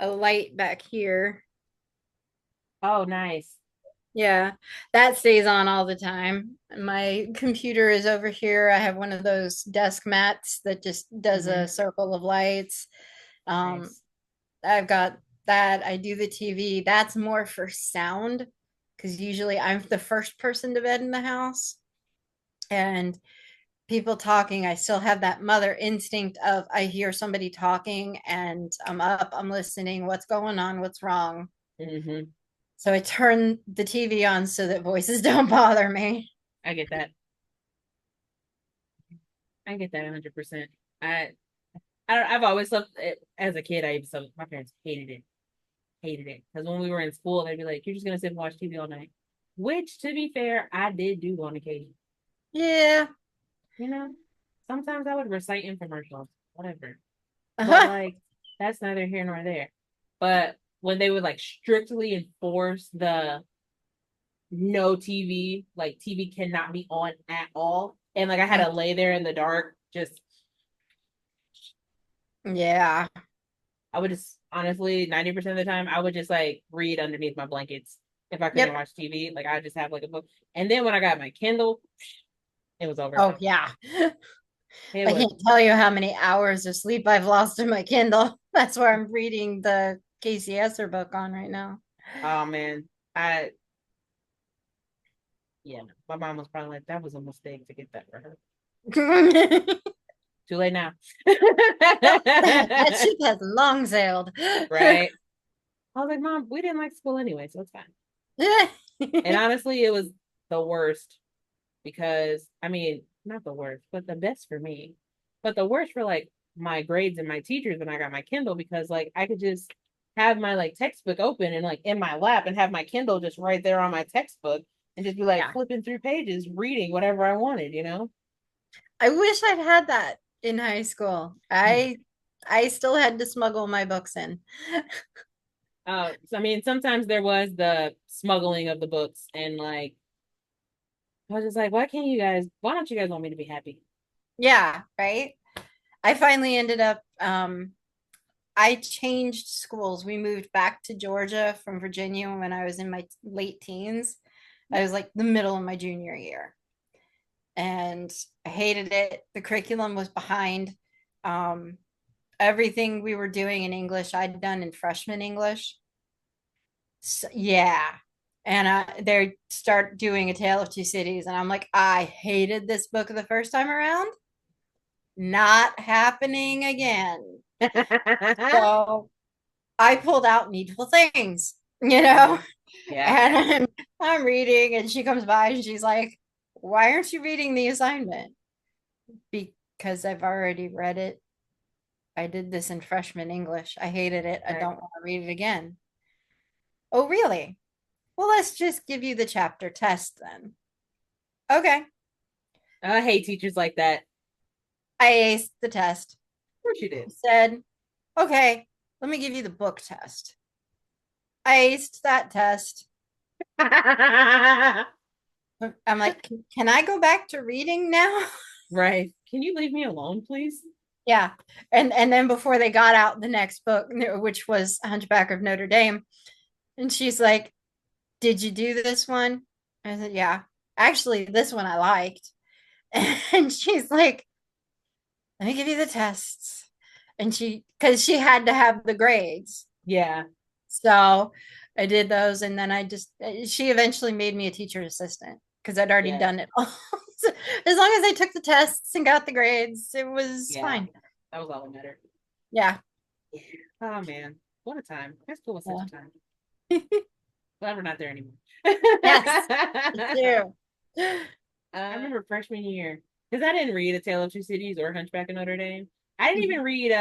light back here. oh nice. Yeah, that stays on all the time. My computer is over here. I have one of those desk mats that just does a Hmm. circle of lights. Um, Nice. I've got that. I do the TV. That's more for sound because usually I'm the first person to bed in the house. And people talking, I still have that mother instinct of I hear somebody talking and I'm up, I'm listening, what's going on, what's wrong. Hmm. So I turn the TV on so that voices don't bother me. I get that. I get that 100%. I I've always loved it. As a kid. I used to, my parents hated it because when we were in school, they'd be like, "You're just gonna sit and watch TV all night," which, to be fair, I did do on occasion. Yeah. You know, sometimes I would recite infomercials, whatever. But Uh-huh. like, that's neither here nor there. But when they would like strictly enforce the no TV, like TV cannot be on at all, and like I had to lay there in the dark, just Yeah. I would just honestly 90% of the time I would just like read underneath my blankets if I couldn't Yep. watch TV. Like I just have like a book, and then when I got my Kindle, it was over. Oh yeah. It I was can't tell you how many hours of sleep I've lost in my Kindle. That's where I'm reading the Casey Esser book on right now. oh man, I yeah, my mom was probably like, that was a mistake to get that for her. Too late now. Yep. That ship has long sailed. Right. I was like, Mom, we didn't like school anyway, so it's fine. And honestly, it was the worst because I mean, not the worst, but the best for me. But the worst for like my grades and my teachers when I got my Kindle because like I could just have my like textbook open and like in my lap and have my Kindle just right there on my textbook and just be like Yeah. flipping through pages, reading whatever I wanted, I wish I'd had that in high school. I still had to smuggle my books in. So I mean, sometimes there was the smuggling of the books, and like I was just like, why don't you guys want me to be happy? Yeah, right. I finally ended up I changed schools. We moved back to Georgia from Virginia when I was in my late teens. I was like the middle of my junior year. And I hated it. The curriculum was behind. Um, Everything we were doing in English, I'd done in freshman English. So, yeah. And they start doing A Tale of Two Cities. And I'm like, I hated this book the first time around. Not happening again. So I pulled out Needful Things, Mhm. Yeah. and I'm reading, and she comes by and she's like, why aren't you reading the assignment? Because I've already read it. I did this in freshman English. I hated it. I Okay. don't want to read it again. Oh, really? Well, let's just give you the chapter test then. Okay. I hate teachers like that. Of I aced the test. course you did. I said, okay, let me give you the book test. I aced that test. I'm like, can I go back to reading now? Right. Can you leave me alone, please? Yeah. And then before they got out the next book, which was Hunchback of Notre Dame, and she's like, did you do this one? I said, yeah. Actually, this one I liked. And she's like, let me give you the tests. And because she had to have the grades. Yeah. So I did those. And then she eventually made me a teacher assistant because I'd already Yeah. done it all. So as long as I took the tests and got the grades, it was Yeah. fine. That was all that mattered. Yeah. Yeah. Oh man. What a time. High school was such a Yeah. time. Glad we're not there anymore. Yes, me too. I remember freshman year because I didn't read A Tale of Two Cities or Hunchback of Notre Dame. I didn't even Mhm. read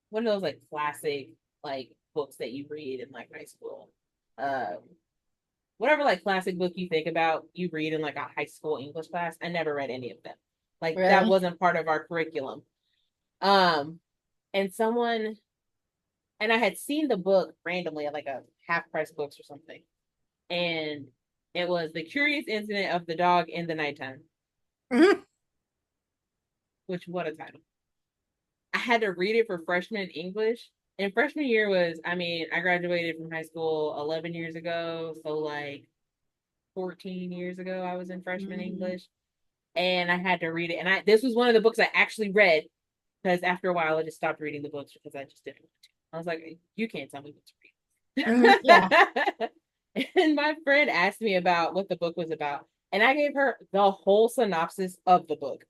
one of those like classic like books that you read in like high school. Um, Whatever like classic book you think about, you read in like a high school English class. I never read any of them. Like that Really? wasn't part of our curriculum. Um, and someone and I had seen the book randomly at like a half price books or something, and it was The Curious Incident of the Dog in the Nighttime. Mhm. Which what a title! I had to read it for freshman English. And freshman year was, I mean, I graduated from high school 11 years ago. So, like 14 years ago, I was in freshman Mhm. English. And I had to read it. And this was one of the books I actually read because after a while, I just stopped reading the books because I just didn't want to. I was like, you can't tell me Mhm. what Yeah. to read. And my friend asked me about what the book was about. And I gave her the whole synopsis of the book.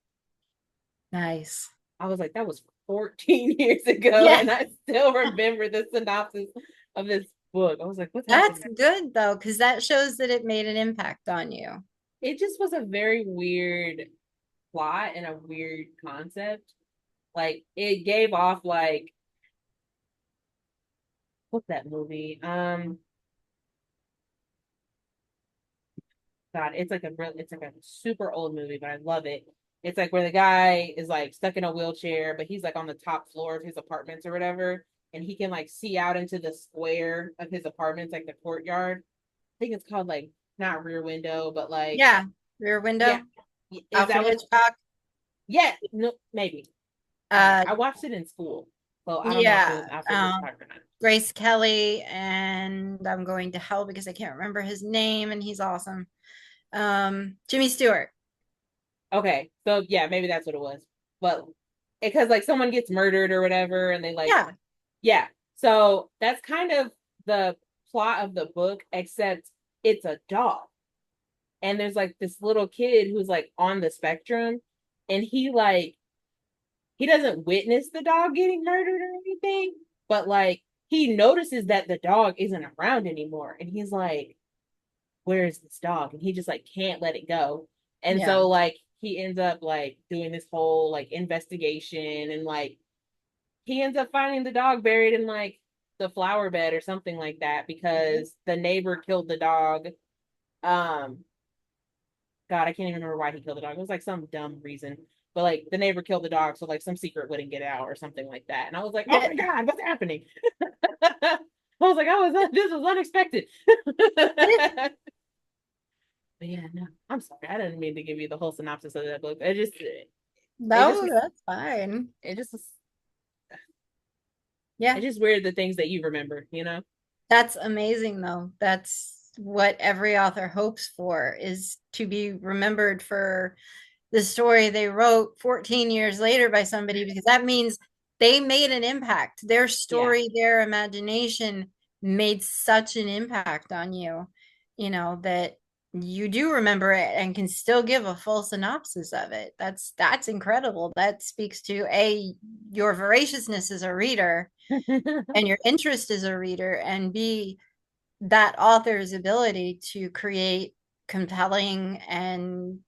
Nice. I was like, that was 14 years ago, Yeah. and I still remember the synopsis of this book. I was like, what's That's happening? good though, because that shows that it made an impact on you. It just was a very weird plot and a weird concept. Like it gave off like what's that movie? God, it's like a super old movie, but I love it. It's like where the guy is like stuck in a wheelchair, but he's like on the top floor of his apartments or whatever, and he can like see out into the square of his apartments, like the courtyard. I think it's called like not Rear Window, but like Yeah. Rear yeah, Window, is that Alfred what? Hitchcock. Yeah, no, maybe. I don't know. Uh, I watched it in school, so I don't know if it yeah. was Alfred Hitchcock or not. Grace Kelly, and I'm going to hell because I can't remember his name, and he's awesome. Jimmy Stewart. Okay, so yeah, maybe that's what it was. But because like someone gets murdered or whatever, and they like Yeah. yeah. So that's kind of the plot of the book, except it's a dog. And there's like this little kid who's like on the spectrum, and he doesn't witness the dog getting murdered or anything, but like he notices that the dog isn't around anymore. And he's like, where is this dog? And he just like can't let it go. And Yeah. so like he ends up like doing this whole like investigation and like he ends up finding the dog buried in like the flower bed or something like that because the neighbor killed the dog. Um, God, I can't even remember why he killed the dog. It was like some dumb reason. But like the neighbor killed the dog, so like some secret wouldn't get out or something like that. And I was like, oh Yeah. my God, what's happening? I was like, this was unexpected. But yeah, no, I'm sorry. I didn't mean to give you the whole synopsis of that book. It just No, was, that's fine. it just was, Yeah, it's just weird the things that you remember, you know? that's amazing though. That's what every author hopes for is to be remembered for the story they wrote 14 years later by somebody because that means they made an impact. Their Yeah. story, their imagination made such an impact on you, that you do remember it and can still give a full synopsis of it. That's incredible. That speaks to your voraciousness as a reader and your interest as a reader, and B, that author's ability to create compelling and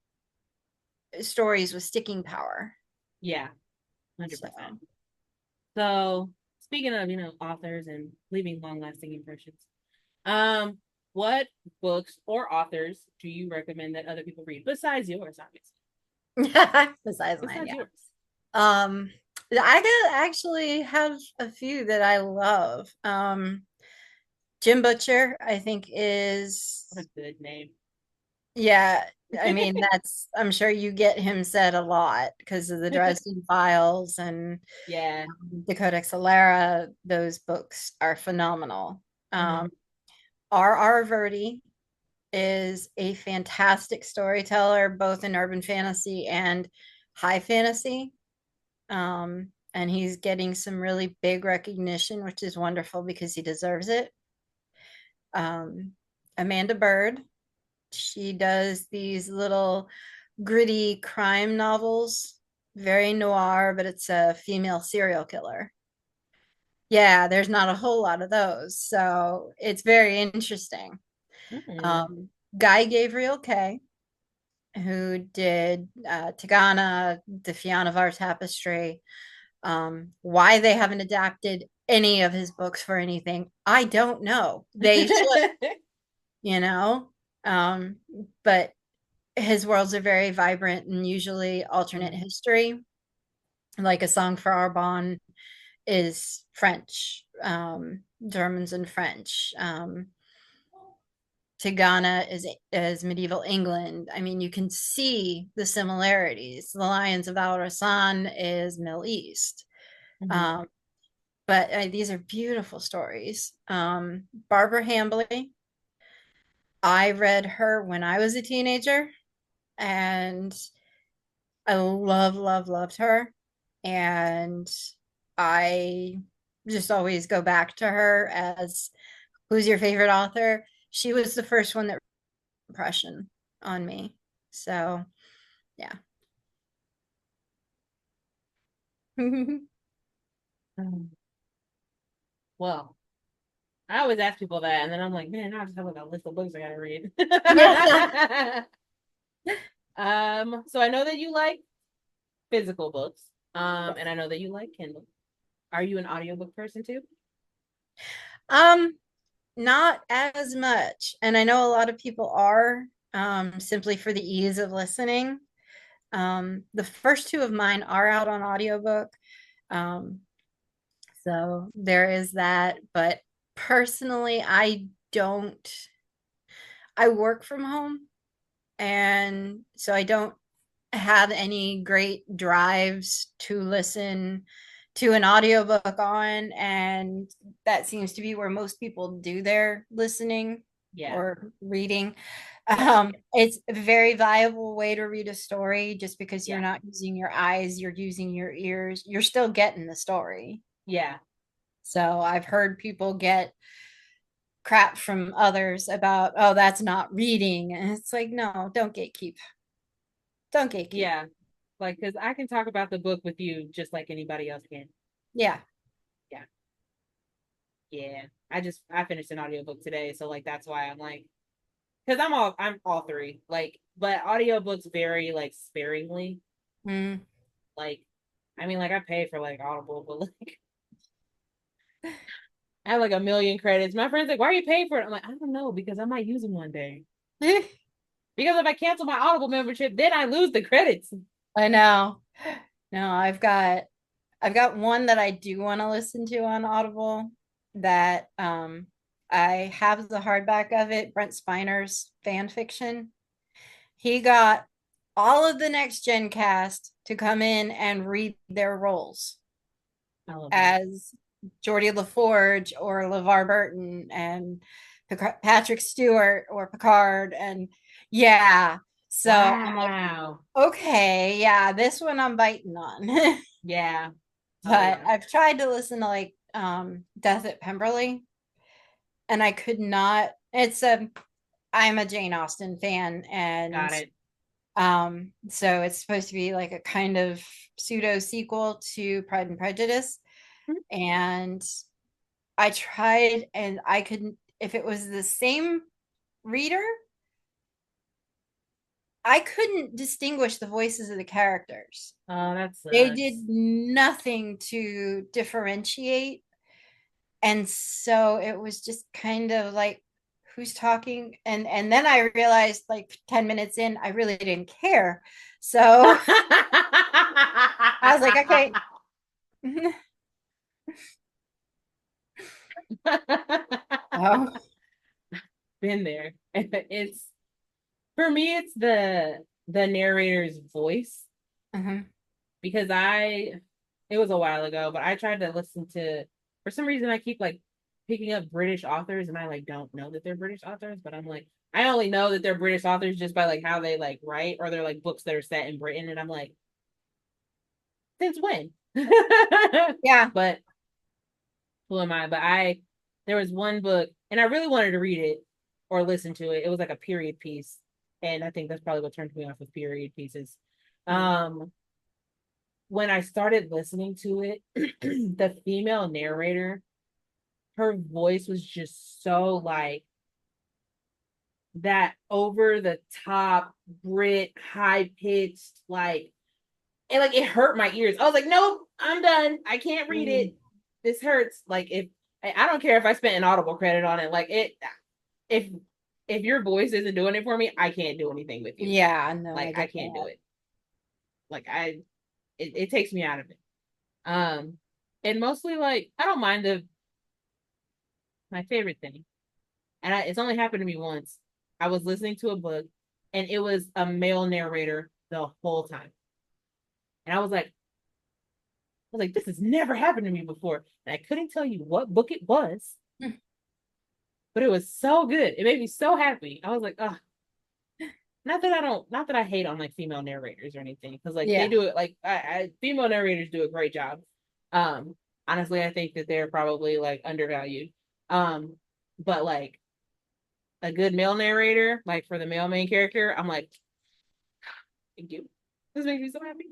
stories with sticking power. Yeah, So 100%. So, speaking of, authors and leaving long-lasting impressions, um, what books or authors do you recommend that other people read besides yours, obviously? besides mine, Besides yeah. yours. Um, I could actually have a few that I love. Jim Butcher, I think What is, a good name. yeah, I mean, I'm sure you get him said a lot because of the Dresden Files and Yeah. the Codex Alera. Those books are phenomenal. Uh-huh. Um, R.R. Verdi is a fantastic storyteller, both in urban fantasy and high fantasy. And he's getting some really big recognition, which is wonderful because he deserves it. Um, Amanda Bird, she does these little gritty crime novels, very noir, but it's a female serial killer. Yeah, there's not a whole lot of those. So it's very interesting. Mm. Um, Guy Gavriel Kay, who did Tigana, the Fianna Tapestry. Why they haven't adapted any of his books for anything, I don't know. They should, you know. Um, but his worlds are very vibrant and usually alternate Mhm. history. Like A Song for Arbonne is French, Germans and French. Tigana is medieval England. I mean, you can see the similarities. The Lions of Al Rasan is Middle East. Mhm. Um, but these are beautiful stories. Barbara Hambly, I read her when I was a teenager, and I loved her. And I just always go back to her as who's your favorite author? She was the first one that impression on me. So yeah. Um, Well, I always ask people that, and then I'm like, man, I just have like a list of books I gotta read. Yeah. So I know that you like physical books, and I know that you like Kindle. Are you an audiobook person too? Um, Not as much. And I know a lot of people are, simply for the ease of listening. The first two of mine are out on audiobook. Um, so there is that. But personally, don't, I work from home. And so I don't have any great drives to listen to an audiobook on, and that seems to be where most people do their listening Yeah, or reading. yeah, It's a very viable way to read a story just because you're yeah, not using your eyes, you're using your ears, you're still getting the story. yeah, So I've heard people get crap from others about, oh, that's not reading, and it's like, no, don't gatekeep. yeah. Like, because I can talk about the book with you just like anybody else can. Yeah. Yeah, yeah. I finished an audiobook today, so like that's why I'm like, because I'm all three. Like, but audiobooks vary like sparingly. Mm. Like, I mean, like I pay for like Audible, but like I have like a million credits. My friend's like, "Why are you paying for it?" I'm like, "I don't know because I might use them one day. Because if I cancel my Audible membership, then I lose the credits." I know. No, I've got one that I do want to listen to on Audible that I have the hardback of it, Brent Spiner's fan fiction. he got all of the next gen cast to come in and read their roles I love that. as Geordie LaForge or LeVar Burton and Patrick Stewart or Picard. And yeah, so I'm like, Wow. okay, yeah, this one I'm biting on. Yeah. Oh But yeah. I've tried to listen to like Death at Pemberley, and I could not. It's a I'm a Jane Austen fan, and Got it. so it's supposed to be like a kind of pseudo sequel to Pride and Prejudice. And I tried, and I couldn't. If it was the same reader, I couldn't distinguish the voices of the characters. Oh, that They did sucks. nothing to differentiate. And so it was just kind of like, who's talking? And then I realized like 10 minutes in, I really didn't care. So I was like, okay. Oh. Been there. It's for me, it's the narrator's voice Mhm. because it was a while ago, but I tried to listen to for some reason I keep like picking up British authors and I like don't know that they're British authors, but I'm like I only know that they're British authors just by like how they like write or they're like books that are set in Britain and I'm like, since when? Yeah. But who am I? But there was one book and I really wanted to read it or listen to it. It was like a period piece. And I think that's probably what turned me off with period pieces. Mm. Um, when I started listening to it, the female narrator, her voice was just so like that over the top Brit high pitched like and like it hurt my ears. I was like, nope, I'm done. I can't read it. Mm. This hurts. Like if I don't care if I spent an Audible credit on it. Like it if if your voice isn't doing it for me, I can't do anything with you. Yeah, no, I Like I get can't do that. it. Like it takes me out of it. Um and mostly like I don't mind the my favorite thing. And it's only happened to me once. I was listening to a book and it was a male narrator the whole time. And I was like, this has never happened to me before. And I couldn't tell you what book it was, but it was so good. It made me so happy. I was like, oh, not that I hate on like female narrators or anything, because like they Yeah. do it like female narrators do a great job. Um, honestly, I think that they're probably like undervalued. Um, but like a good male narrator, like for the male main character, I'm like, thank you. This makes me so happy.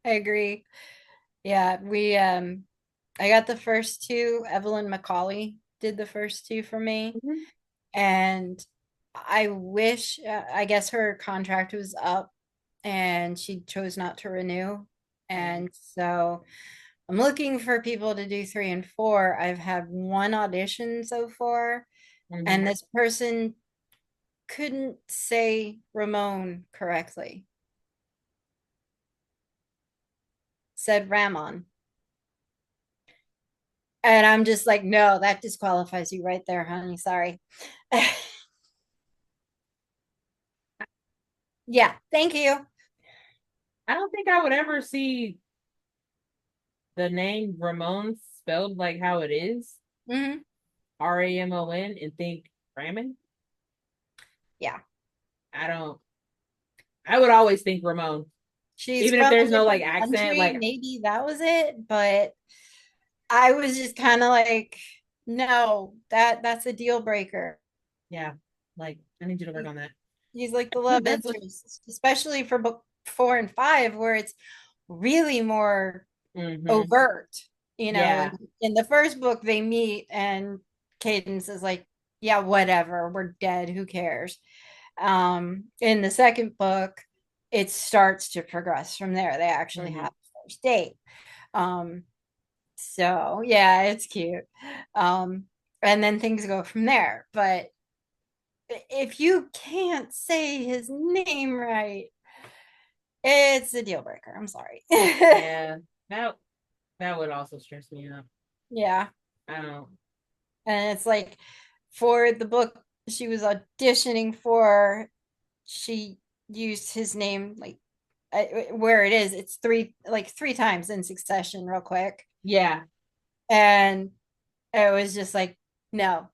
I agree. Yeah, we I got the first two. Evelyn Macaulay did the first two for me. Mhm. And I wish, I guess her contract was up and she chose not to renew. Right. And so I'm looking for people to do three and four. I've had one audition so far, and Mhm. this person couldn't say Ramon correctly, said Ramon. And I'm just like, no, that disqualifies you right there, honey. Sorry. Yeah, thank you. I don't think I would ever see the name Ramon spelled like how it is, Hmm. Ramon, and think ramen. Yeah. I don't. I would always think Ramon, She's even if from there's a no like different accent. country. Like, Maybe that was it, but I was just kind of like, no, that's a deal breaker. yeah, like I need you to work on that. He's like the love That's what. interest, especially for book four and five, where it's really more Mm-hmm. overt. Yeah. In the first book, they meet, and Cadence is like, yeah, whatever, we're dead, who cares? In the second book, it starts to progress from there. They actually Mm-hmm. have a first date. Um, so yeah, it's cute. Um, and then things go from there. But if you can't say his name right, it's a deal breaker. I'm sorry. Yeah. That that would also stress me out. Yeah. I don't. And it's like for the book she was auditioning for, she used his name like where it is, it's three times in succession, real quick. Yeah. And it was just like, no,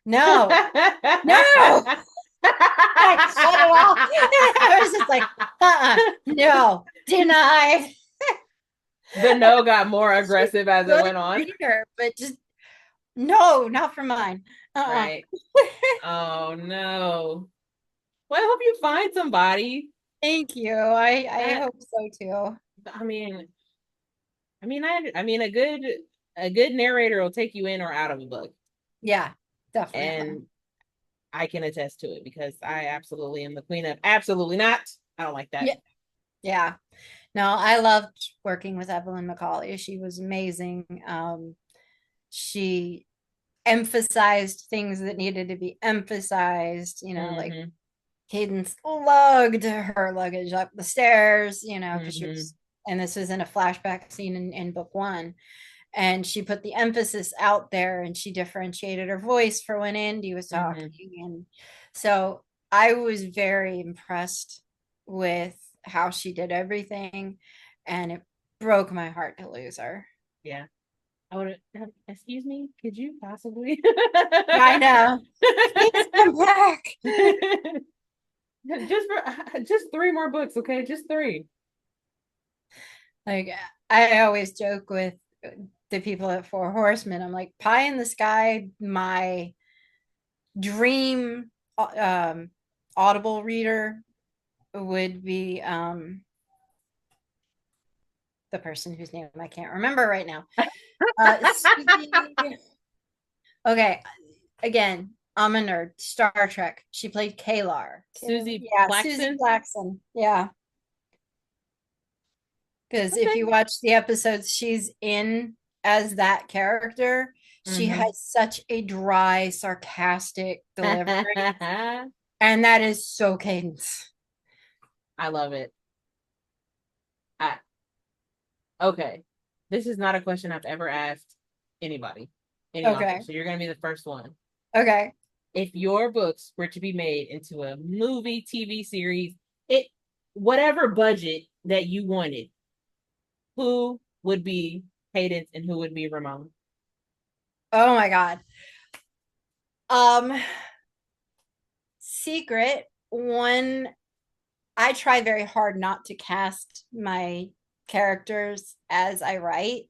no, no. I shut it off. I was just like, no, denied. The no got more She's aggressive as a it good went on. reader, but just no, not for mine. Uh-uh. Right. Oh no. Well, I hope you find somebody Thank you. I that hope so too. I mean, a good narrator will take you in or out of a book. Yeah, definitely. And I can attest to it because I absolutely am the queen of absolutely not. I don't like that. Yeah. Yeah. No, I loved working with Evelyn McCauley. She was amazing. She emphasized things that needed to be emphasized, like Mm-hmm. Cadence lugged her luggage up the stairs, because she Mm-hmm. was, and this was in a flashback scene in book one. And she put the emphasis out there and she differentiated her voice for when Andy was Mm-hmm. talking. And so I was very impressed with how she did everything. And it broke my heart to lose her. Yeah. I would have, excuse me, could you possibly I know. Please come back. just three more books, okay? Just three. Like, I always joke with the people at Four Horsemen. I'm like, pie in the sky, my dream audible reader would be the person whose name I can't remember right now. Susie. Okay, again, I'm a nerd. Star Trek. She played Kalar. Susie Yeah, Susie Plaxton. Blackson. Yeah, because if Okay. you watch the episodes she's in as that character, she Mm-hmm. has such a dry, sarcastic delivery, and that is so Cadence. I love it. I, okay. This is not a question I've ever asked anybody, any author. Okay. So you're going to be the first one. Okay. If your books were to be made into a movie, TV series, it whatever budget that you wanted, who would be Cadence and who would be Ramon? Oh my God. Um, Secret one. I try very hard not to cast my characters as I write.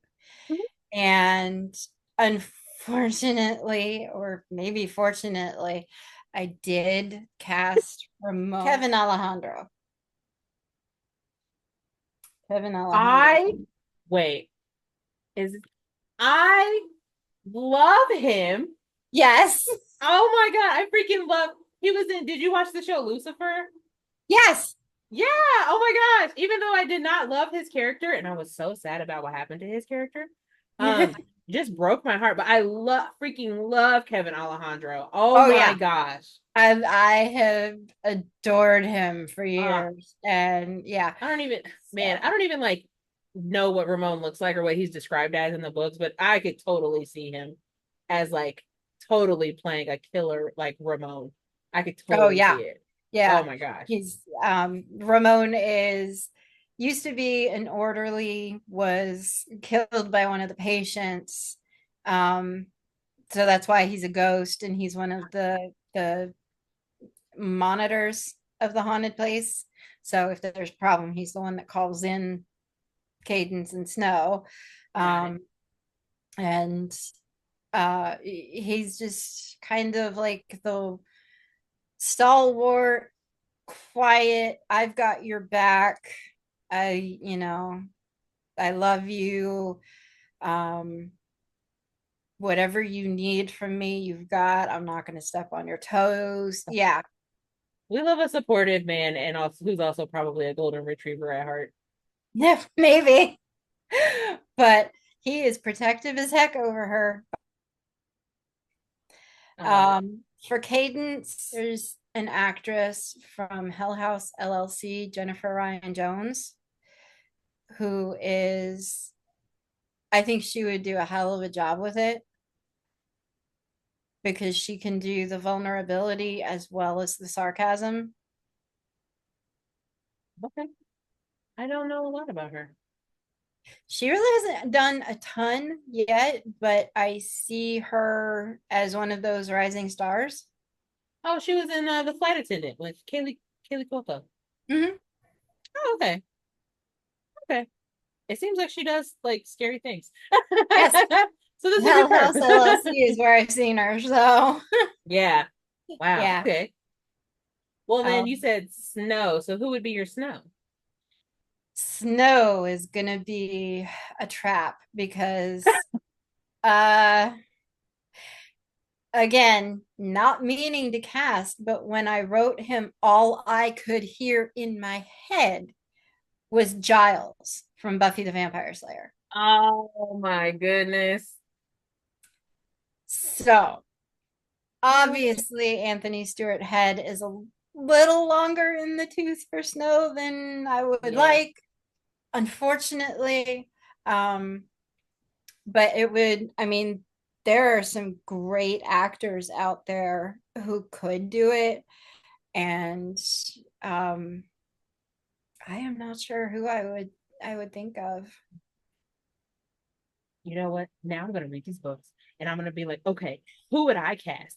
And unfortunately, or maybe fortunately, I did cast Ramon. Kevin Alejandro. Kevin Alejandro. I wait. Is I love him. Yes. Oh my god, I freaking love. He was in. Did you watch the show Lucifer? Yes. Yeah. Oh my gosh. Even though I did not love his character, and I was so sad about what happened to his character, um, just broke my heart. But I freaking love Kevin Alejandro. Oh Oh my yeah. gosh. I have adored him for Uh, years. And yeah. I don't even, man, I So don't even like know what Ramon looks like or what he's described as in the books, but I could totally see him as like totally playing a killer like Ramon. I could oh totally see yeah. it. Oh Yeah. my gosh. He's Ramon is used to be an orderly, was killed by one of the patients. Um, so that's why he's a ghost and he's one of the monitors of the haunted place. So if there's a problem, he's the one that calls in Cadence and Snow. Got it. Um, and he's just kind of like the stalwart, quiet, I've got your back. I love you. Um, whatever you need from me, you've got. I'm not going to step on your toes. Yeah, We love a supportive man and also who's also probably a golden retriever at heart. maybe. But he is protective as heck over her. I love it. For Cadence, there's an actress from Hell House LLC, Jennifer Ryan Jones, who is, I think she would do a hell of a job with it because she can do the vulnerability as well as the sarcasm. Okay. I don't know a lot about her. She really hasn't done a ton yet, but I see her as one of those rising stars. Oh, she was in The Flight Attendant with Kaylee Cuoco. Hmm. Oh, okay. Okay. It seems like she does like scary things. Yes. So this would be Hell House perfect. LLC is where I've seen her. So, Yeah. Wow. yeah. Okay. Well, then you Um, said Snow. So who would be your Snow? Snow is gonna be a trap because uh again, not meaning to cast, but when I wrote him, all I could hear in my head was Giles from Buffy the Vampire Slayer. Oh my goodness. So obviously, Anthony Stewart Head is a little longer in the tooth for Snow than I would Yeah. like, unfortunately. Um, but it would, I mean, there are some great actors out there who could do it. And um, I am not sure who I would think of. You know what? Now I'm gonna read these books and I'm gonna be like, okay, who would I cast?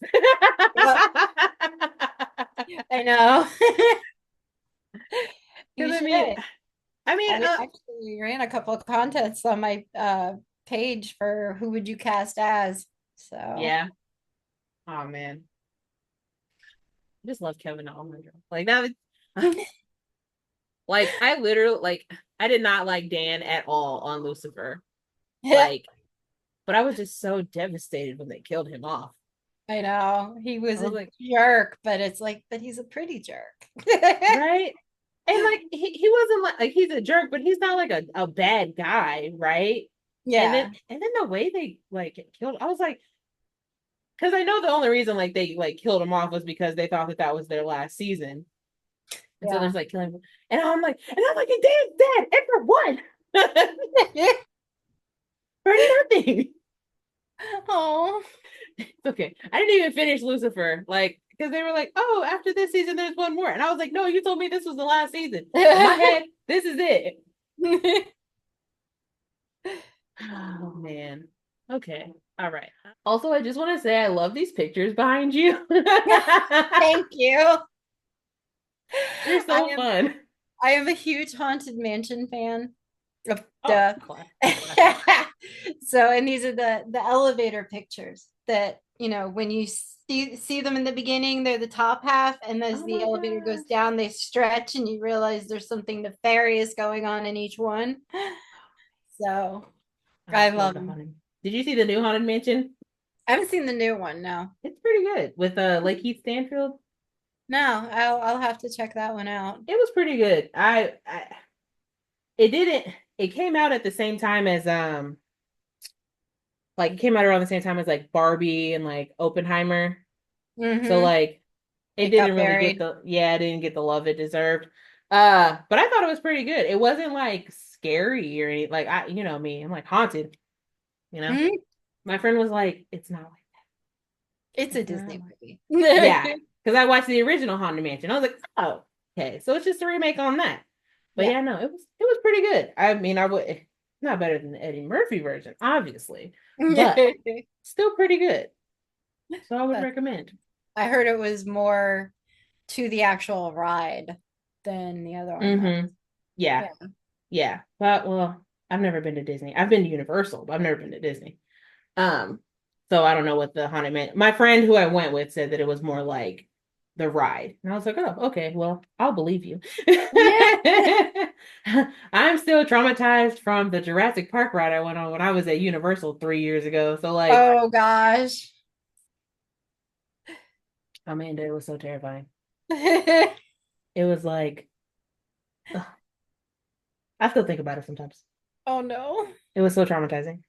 Yep, I know. Because You I should. mean, I mean, I actually ran a couple of contests on my page for who would you cast as. So yeah. Oh man, I just love Kevin Almondra. Like that, like I literally like I did not like Dan at all on Lucifer. Like, but I was just so devastated when they killed him off. I know he I was was a like, jerk, but it's like, but he's a pretty jerk. right? And like he wasn't like he's a jerk, but he's not like a bad guy, right? Yeah, And then the way they like killed, I was like, because I know the only reason like they like killed him off was because they thought that that was their last season, and so yeah. there's like killing, and I'm like, and Dan's dead, and for what? For nothing. Oh, It's okay. I didn't even finish Lucifer, like because they were like, oh, after this season, there's one more, and I was like, no, you told me this was the last season. In my head, this is it. Oh man. Okay. All right. Also, I just want to say I love these pictures behind you. thank you. They're I so am fun. I am a huge Haunted Mansion fan. Of Oh, duh. classic. So, and these are the elevator pictures that, when you see them in the beginning, they're the top half, and as Oh the my elevator goes gosh. down, they stretch, and you realize there's something nefarious going on in each one. So, I I just love love the them. haunted. Did you see the new haunted mansion? I haven't seen the new one, no. It's pretty good with Lake Heath Stanfield. No, I'll have to check that one out. It was pretty good. I it didn't it came out at the same time as like it came out around the same time as like Barbie and like Oppenheimer. So Mm-hmm. like it It got didn't really get buried. the it didn't get the love it deserved. But I thought it was pretty good. It wasn't like scary or anything. Like I you know me, I'm like haunted, you know. Mhm. My friend was like, it's not like It's a it's not Disney like movie. yeah. Because I watched the original Haunted Mansion. I was like, oh, okay. So it's just a remake on that. But Yeah. yeah, no, it was pretty good. I mean, I would not better than the Eddie Murphy version, obviously, but still pretty good. So I would But recommend. I heard it was more to the actual ride than the other one was. Mm-hmm. Yeah. Yeah. Yeah. But well, I've never been to Disney. I've been to Universal, but I've never been to Disney. Um, so I don't know what the haunted man. My friend who I went with said that it was more like the ride, and I was like, oh, okay, well, I'll believe you. I'm still traumatized from the Jurassic Park ride I went on when I was at Universal 3 years ago. So like, Oh gosh. Amanda, it was so terrifying. It was like, ugh, I still think about it sometimes. Oh no. It was so traumatizing.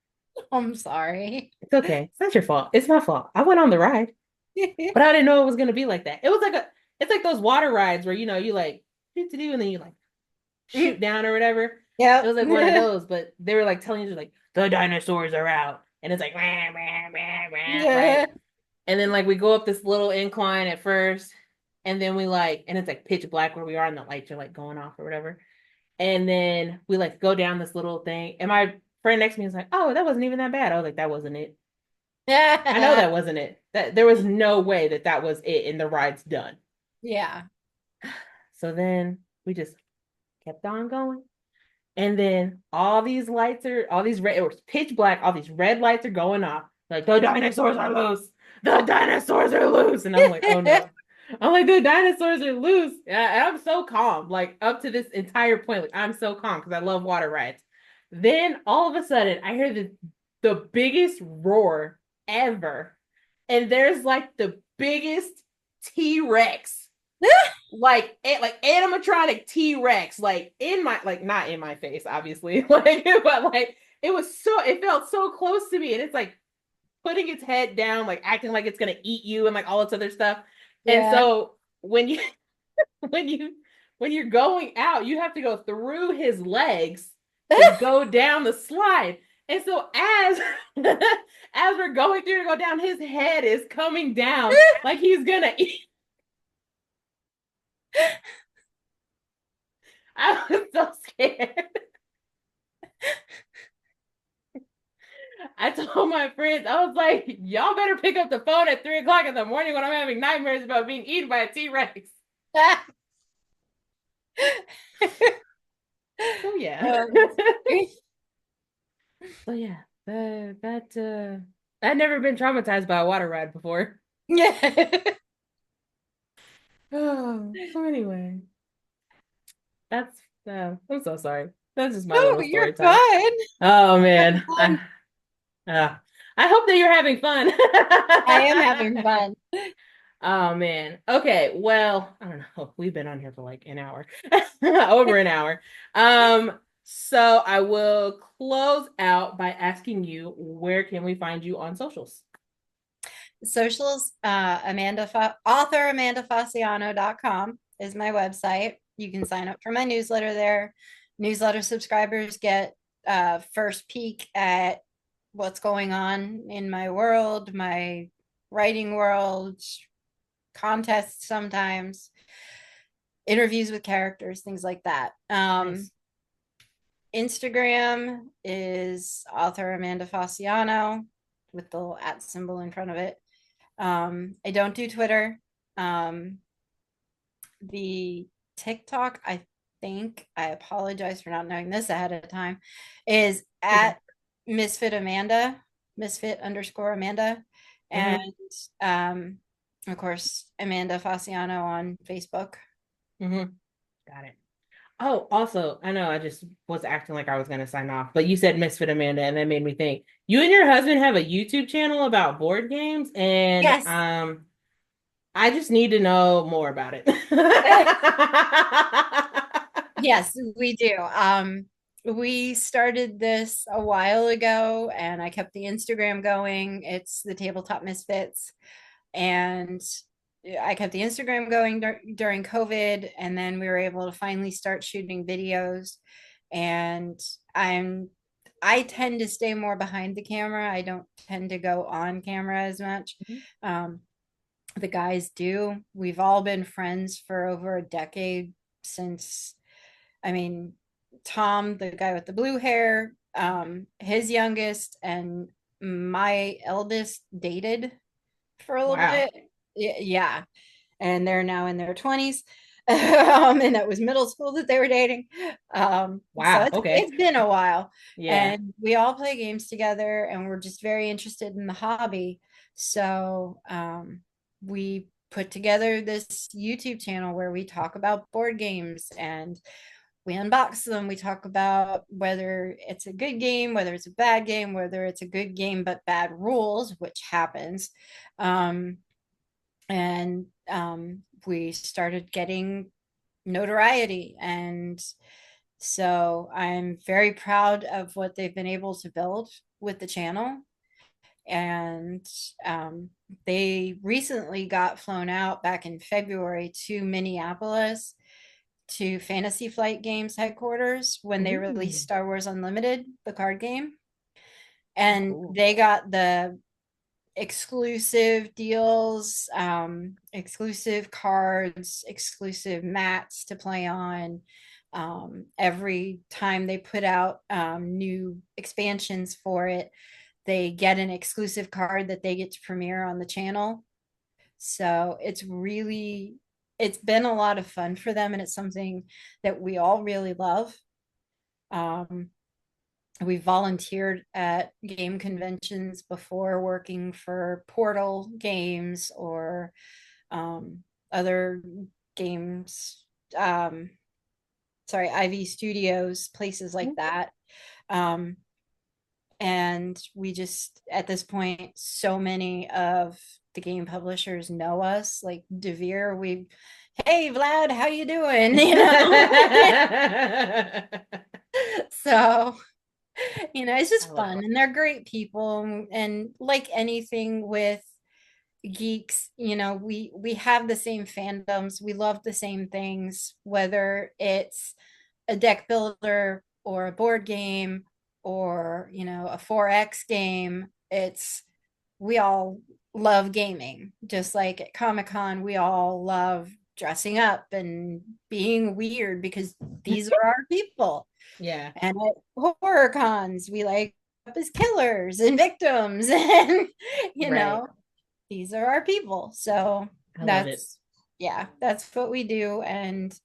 I'm sorry. It's okay. It's not your fault. It's my fault. I went on the ride. But I didn't know it was gonna be like that. It was like it's like those water rides where you like do and then you like shoot down or whatever. It Yep. was like one of those, but they were like telling you like the dinosaurs are out, and it's like rah, rah, rah, rah, right. Yeah. And then like we go up this little incline at first, And then we like, and it's like pitch black where we are, and the lights are like going off or whatever. And then we like go down this little thing, and my friend next to me is like, "Oh, that wasn't even that bad." I was like, "That wasn't it. I know Yeah. that wasn't it. That there was no way that that was it, and the ride's done." Yeah. So then we just kept on going. And then all these red, it was pitch black, all these red lights are going off. Like, the dinosaurs are loose. The dinosaurs are loose. And I'm like, oh no. I'm like, the dinosaurs are loose. And I'm so calm, like up to this entire point. Like, I'm so calm because I love water rides. Then all of a sudden, I hear the biggest roar ever. And there's like the biggest T-Rex like animatronic T-Rex, like in my like not in my face, obviously, like but like it felt so close to me, and it's like putting its head down, like acting like it's gonna eat you and like all this other stuff. And Yeah. so when you when you're going out, you have to go through his legs to go down the slide. And so as as we're going through to go down, his head is coming down like he's gonna eat. I was so scared. I told my friends, I was like, y'all better pick up the phone at 3 o'clock in the morning when I'm having nightmares about being eaten by a T-Rex. So yeah. Um, So yeah, I'd never been traumatized by a water ride before. yeah. Oh, so anyway, that's I'm so sorry. That's just my No, little you're story time. fine. Oh Having man. fun. Uh, I hope that you're having fun. I am having fun. Oh man. Okay. Well, I don't know. We've been on here for like an hour, over an hour. So I will close out by asking you, where can we find you on socials? Socials, author AmandaFasciano.com is my website. You can sign up for my newsletter there. Newsletter subscribers get first peek at what's going on in my world, my writing world, contests sometimes, interviews with characters, things like that. Nice. Instagram is author Amanda Fasciano with the little at symbol in front of it. I don't do Twitter. Um, the TikTok, I think, I apologize for not knowing this ahead of time, is Okay. at Misfit Amanda, Misfit underscore Amanda. And Mm-hmm. of course, Amanda Fasciano on Facebook. Mm-hmm. Got it. Oh, also, I know I just was acting like I was gonna sign off, but you said Misfit Amanda, and that made me think. You and your husband have a YouTube channel about board games, and Yes. I just need to know more about it. Yes, we do. We started this a while ago and I kept the Instagram going. It's the Tabletop Misfits. And I kept the Instagram going during COVID. And then we were able to finally start shooting videos. And I'm I tend to stay more behind the camera. I don't tend to go on camera as much. Um, the guys do. We've all been friends for over a decade since, I mean, Tom, the guy with the blue hair, his youngest, and my eldest dated for a little Wow. bit. Yeah. And they're now in their 20s. And that was middle school that they were dating. So Wow. Okay. it's been a while. Yeah. And we all play games together and we're just very interested in the hobby. So we put together this YouTube channel where we talk about board games and we unbox them. We talk about whether it's a good game, whether it's a bad game, whether it's a good game but bad rules, which happens. Um, and we started getting notoriety. And so I'm very proud of what they've been able to build with the channel. And they recently got flown out back in February to Minneapolis to Fantasy Flight Games headquarters when they Ooh. released Star Wars Unlimited, the card game. Oh, And cool. they got the exclusive deals, exclusive cards, exclusive mats to play on. Every time they put out new expansions for it, they get an exclusive card that they get to premiere on the channel. So it's been a lot of fun for them, and it's something that we all really love. Um, we volunteered at game conventions before, working for Portal Games or other games, um, sorry, IV Studios, places like that. Um, and we just, at this point, so many of the game publishers know us, like Devere. Hey Vlad, how you doing? So it's I just love fun, it. and they're great people. And like anything with geeks, we have the same fandoms, we love the same things, whether it's a deck builder or a board game or a 4X game. It's We all love gaming. Just like at Comic-Con, we all love dressing up and being weird because these are our people. Yeah, And at horror cons, we like up as killers and victims, and you right. know, these are our people. So I love it. yeah, that's what we do. And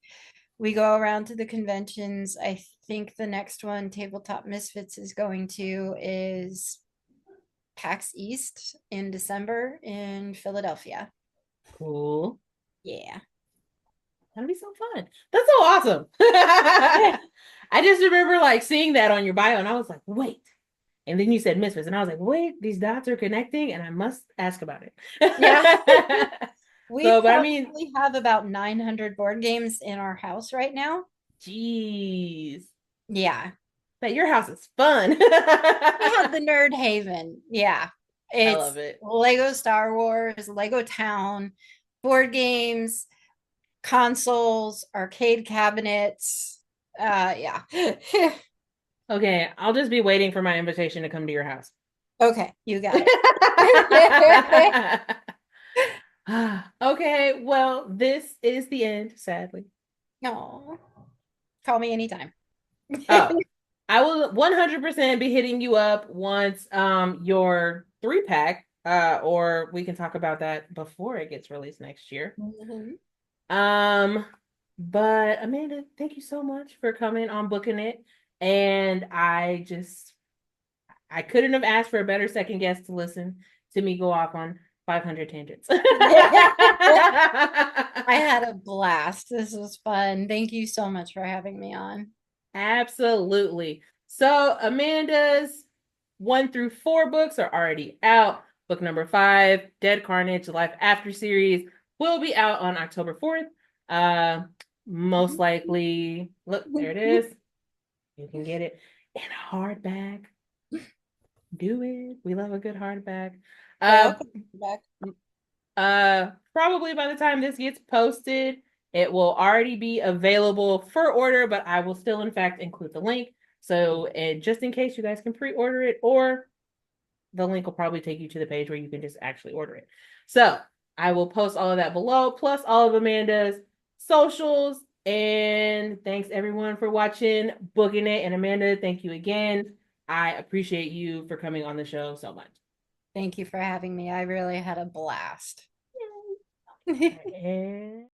we go around to the conventions. I think the next one Tabletop Misfits is going to is PAX East in December in Philadelphia. Cool. Yeah. That'll be so fun. That's so awesome. I just remember like seeing that on your bio and I was like, wait. And then you said Misfits, and I was like, wait, these dots are connecting, and I must ask about it. Yeah. We So, but I mean, probably have about 900 board games in our house right now. geez, Yeah. but your house is fun. We have the Nerd Haven. Yeah. I love It's it. Lego Star Wars, Lego Town, board games, consoles, arcade cabinets. Yeah. Okay, I'll just be waiting for my invitation to come to your house. Okay, you got it. Okay, well, this is the end, sadly. No, call me anytime. Oh, I will 100% be hitting you up once your 3-pack or we can talk about that before it gets released next year. Mhm. Um but Amanda, thank you so much for coming on Booking It, and I couldn't have asked for a better second guest to listen to me go off on 500 tangents. I had a blast. This was fun. Thank you so much for having me on. Absolutely. So Amanda's 1 through 4 books are already out. Book number 5, Dead Carnage, Life After series, will be out on October 4th. Uh, Most likely, look, there it is. You can get it in a hardback. Do it. We love a good hardback. Okay, Uh, I'll come back. Probably by the time this gets posted, it will already be available for order, but I will still, in fact, include the link. So, and just in case you guys can pre-order it, or the link will probably take you to the page where you can just actually order it. So, I will post all of that below, plus all of Amanda's socials. And thanks everyone for watching Booking It. And Amanda, thank you again. I appreciate you for coming on the show so much. Thank you for having me. I really had a blast. And